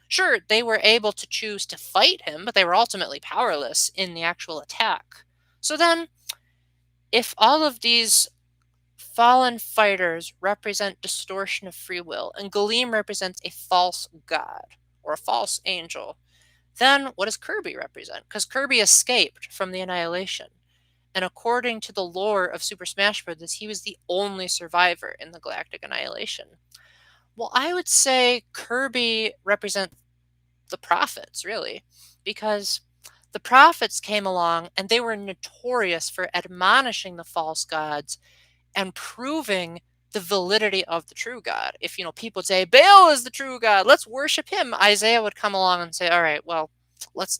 Sure, they were able to choose to fight him, but they were ultimately powerless in the actual attack. So then, if all of these fallen fighters represent distortion of free will, and Galeem represents a false god or a false angel, then what does Kirby represent? Because Kirby escaped from the annihilation. And according to the lore of Super Smash Bros., he was the only survivor in the galactic annihilation. Well, I would say Kirby represents the prophets, really, because the prophets came along and they were notorious for admonishing the false gods and proving the validity of the true God. If people would say Baal is the true God, let's worship him, Isaiah would come along and say, all right, well, let's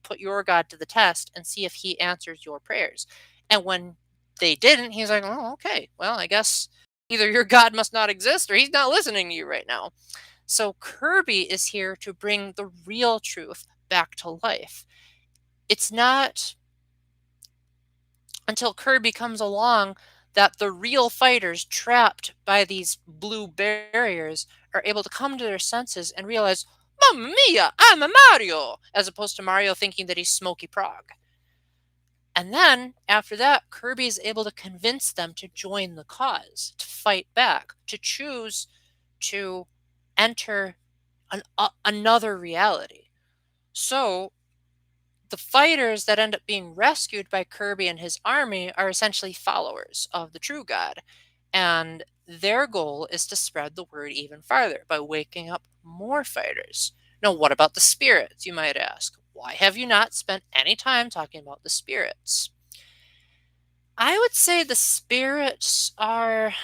put your God to the test and see if he answers your prayers. And when they didn't, he's like, oh, okay, well, I guess either your God must not exist or he's not listening to you right now. So Kirby is here to bring the real truth back to life. It's not until Kirby comes along that the real fighters trapped by these blue barriers are able to come to their senses and realize, Mamma mia, I'm a Mario, as opposed to Mario thinking that he's Smokey Prog. And then, after that, Kirby is able to convince them to join the cause, to fight back, to choose to enter another reality. So, the fighters that end up being rescued by Kirby and his army are essentially followers of the true God. And their goal is to spread the word even farther by waking up more fighters. Now, what about the spirits, you might ask? Why have you not spent any time talking about the spirits? I would say the spirits are...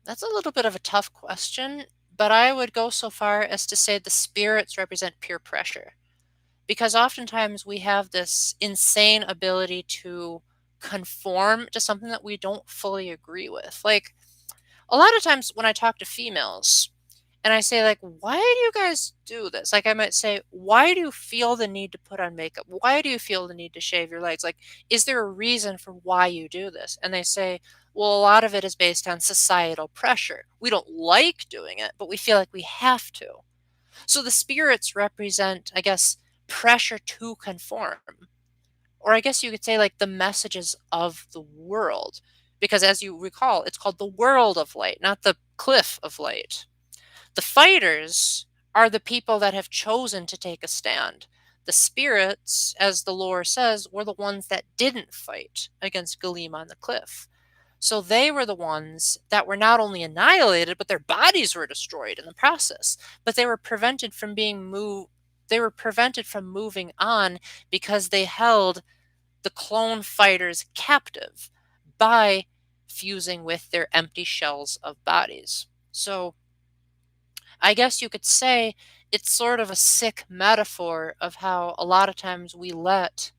That's a little bit of a tough question, but I would go so far as to say the spirits represent peer pressure. Because oftentimes we have this insane ability to conform to something that we don't fully agree with. Like, a lot of times when I talk to females, And I say, like, why do you guys do this? Like, I might say, why do you feel the need to put on makeup? Why do you feel the need to shave your legs? Like, is there a reason for why you do this? And they say, well, a lot of it is based on societal pressure. We don't like doing it, but we feel like we have to. So the spirits represent, I guess, pressure to conform. Or I guess you could say like the messages of the world. Because as you recall, it's called the world of light, not the cliff of light. The fighters are the people that have chosen to take a stand. The spirits, as the lore says, were the ones that didn't fight against Galeem on the cliff. So they were the ones that were not only annihilated, but their bodies were destroyed in the process. But they were prevented from being moved. They were prevented from moving on because they held the clone fighters captive by fusing with their empty shells of bodies. So I guess you could say it's sort of a sick metaphor of how a lot of times we let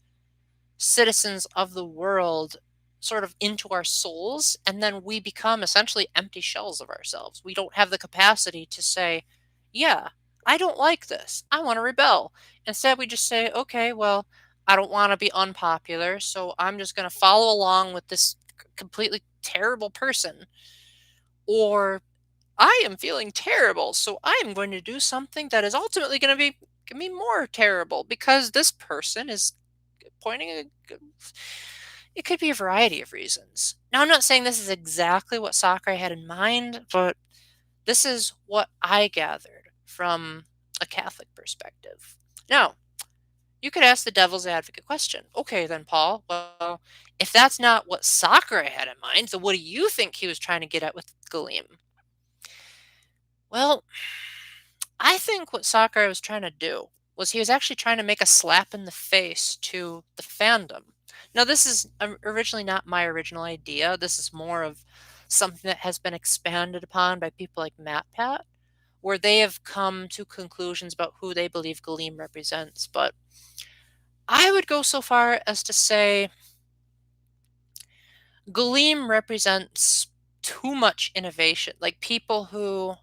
citizens of the world sort of into our souls, and then we become essentially empty shells of ourselves. We don't have the capacity to say, yeah, I don't like this. I want to rebel. Instead, we just say, okay, well, I don't want to be unpopular, so I'm just going to follow along with this completely terrible person. Or I am feeling terrible, so I am going to do something that is ultimately going to be more terrible because this person is pointing a it could be a variety of reasons. Now, I'm not saying this is exactly what Sakurai had in mind, but this is what I gathered from a Catholic perspective. Now, you could ask the devil's advocate question. Okay, then, Paul, well, if that's not what Sakurai had in mind, so what do you think he was trying to get at with Galeem? Well, I think what Sakurai was trying to do was he was actually trying to make a slap in the face to the fandom. Now, this is originally not my original idea. This is more of something that has been expanded upon by people like MatPat, where they have come to conclusions about who they believe Galeem represents. But I would go so far as to say Galeem represents too much innovation, like people who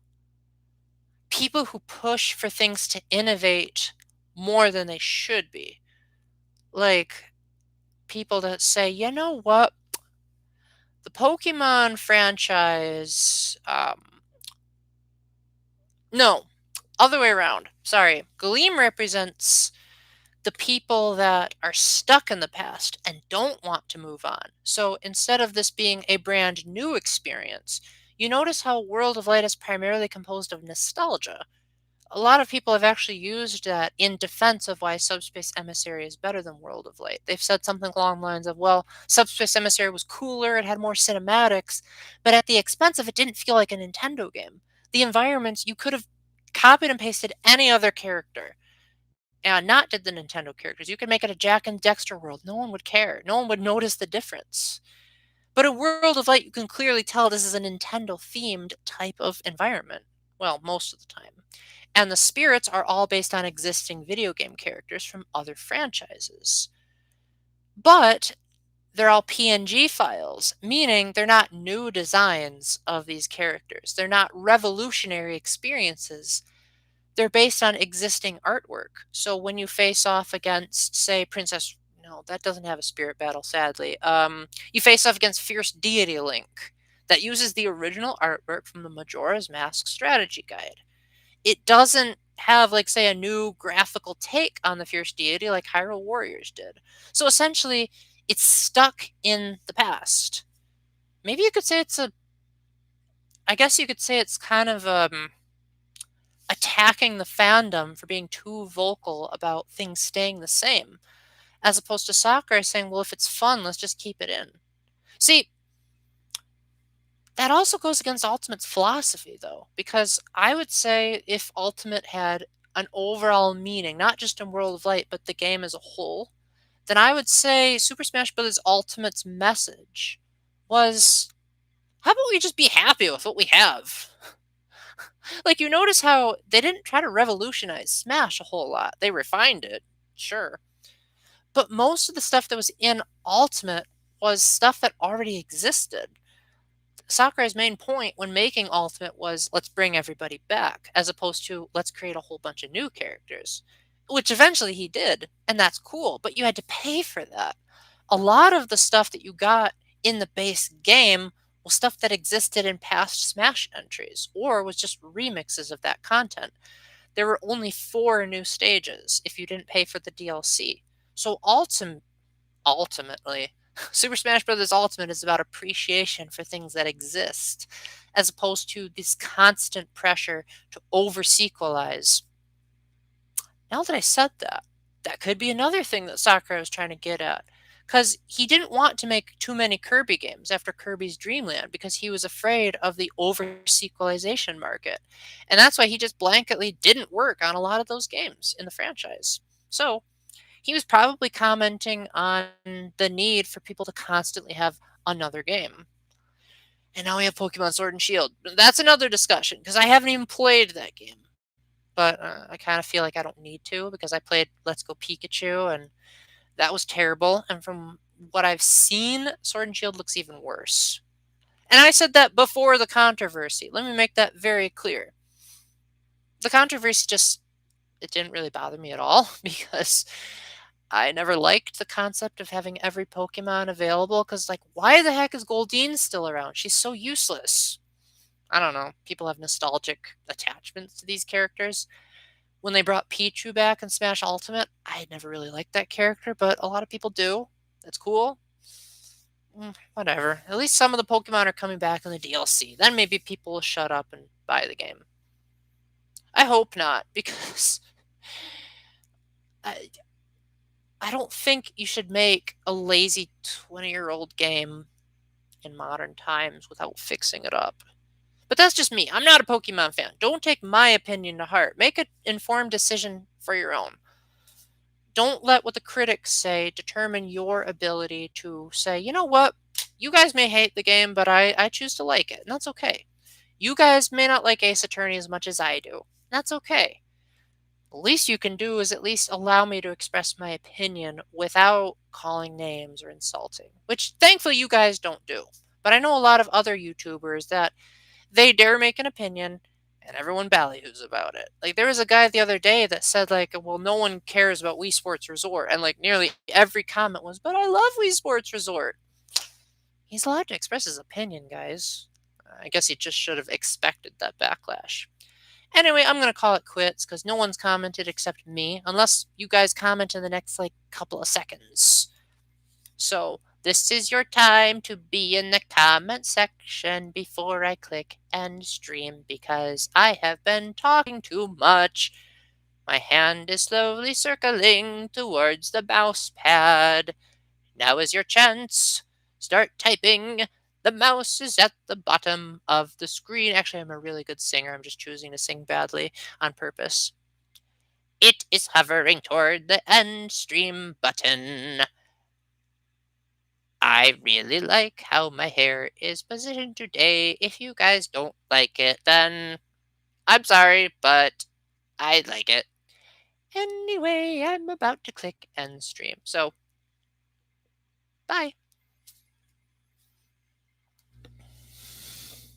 push for things to innovate more than they should be. Like people that say, you know what, the Pokemon franchise, no, other way around. Sorry. Galeem represents the people that are stuck in the past and don't want to move on. So instead of this being a brand new experience, you notice how World of Light is primarily composed of nostalgia. A lot of people have actually used that in defense of why Subspace Emissary is better than World of Light. They've said something along the lines of, well, Subspace Emissary was cooler, it had more cinematics, but at the expense of it didn't feel like a Nintendo game. The environments, you could have copied and pasted any other character and not did the Nintendo characters. You could make it a Jack and Dexter world. No one would care. No one would notice the difference. But a World of Light, you can clearly tell this is a Nintendo themed type of environment. Well, most of the time. And the spirits are all based on existing video game characters from other franchises. But they're all PNG files, meaning they're not new designs of these characters. They're not revolutionary experiences. They're based on existing artwork. So when you face off against, say, Princess, no, that doesn't have a spirit battle, sadly. You face off against Fierce Deity Link that uses the original artwork from the Majora's Mask strategy guide. It doesn't have, like, say, a new graphical take on the Fierce Deity like Hyrule Warriors did. So essentially, it's stuck in the past. Maybe you could say I guess you could say it's kind of attacking the fandom for being too vocal about things staying the same, as opposed to Sakurai saying, well, if it's fun, let's just keep it in. See, that also goes against Ultimate's philosophy, though, because I would say if Ultimate had an overall meaning, not just in World of Light, but the game as a whole, then I would say Super Smash Bros. Ultimate's message was, how about we just be happy with what we have? Like, you notice how they didn't try to revolutionize Smash a whole lot. They refined it, sure. But most of the stuff that was in Ultimate was stuff that already existed. Sakurai's main point when making Ultimate was let's bring everybody back, as opposed to let's create a whole bunch of new characters, which eventually he did, and that's cool, but you had to pay for that. A lot of the stuff that you got in the base game was stuff that existed in past Smash entries, or was just remixes of that content. There were only 4 new stages if you didn't pay for the DLC. So ultimately, Super Smash Bros. Ultimate is about appreciation for things that exist, as opposed to this constant pressure to over sequelize. Now that I said that, that could be another thing that Sakurai was trying to get at. Because he didn't want to make too many Kirby games after Kirby's Dream Land because he was afraid of the over sequelization market. And that's why he just blanketly didn't work on a lot of those games in the franchise. So he was probably commenting on the need for people to constantly have another game. And now we have Pokemon Sword and Shield. That's another discussion because I haven't even played that game. But I kind of feel like I don't need to because I played Let's Go Pikachu and that was terrible. And from what I've seen, Sword and Shield looks even worse. And I said that before the controversy. Let me make that very clear. The controversy it didn't really bother me at all because I never liked the concept of having every Pokemon available because, like, why the heck is Goldeen still around? She's so useless. I don't know. People have nostalgic attachments to these characters. When they brought Pichu back in Smash Ultimate, I never really liked that character, but a lot of people do. That's cool. Whatever. At least some of the Pokemon are coming back in the DLC. Then maybe people will shut up and buy the game. I hope not, because I don't think you should make a lazy 20-year-old game in modern times without fixing it up. But that's just me. I'm not a Pokemon fan. Don't take my opinion to heart. Make an informed decision for your own. Don't let what the critics say determine your ability to say, you know what, you guys may hate the game, but I choose to like it, and that's okay. You guys may not like Ace Attorney as much as I do. That's okay. The least you can do is at least allow me to express my opinion without calling names or insulting, which thankfully you guys don't do. But I know a lot of other YouTubers that they dare make an opinion and everyone ballyhoos about it. Like there was a guy the other day that said like, well, no one cares about Wii Sports Resort. And like nearly every comment was, but I love Wii Sports Resort. He's allowed to express his opinion, guys. I guess he just should have expected that backlash. Anyway, I'm going to call it quits because no one's commented except me, unless you guys comment in the next like couple of seconds. So this is your time to be in the comment section before I click end stream because I have been talking too much. My hand is slowly circling towards the mouse pad. Now is your chance. Start typing. The mouse is at the bottom of the screen. Actually, I'm a really good singer. I'm just choosing to sing badly on purpose. It is hovering toward the end stream button. I really like how my hair is positioned today. If you guys don't like it, then I'm sorry, but I like it. Anyway, I'm about to click end stream. So, bye.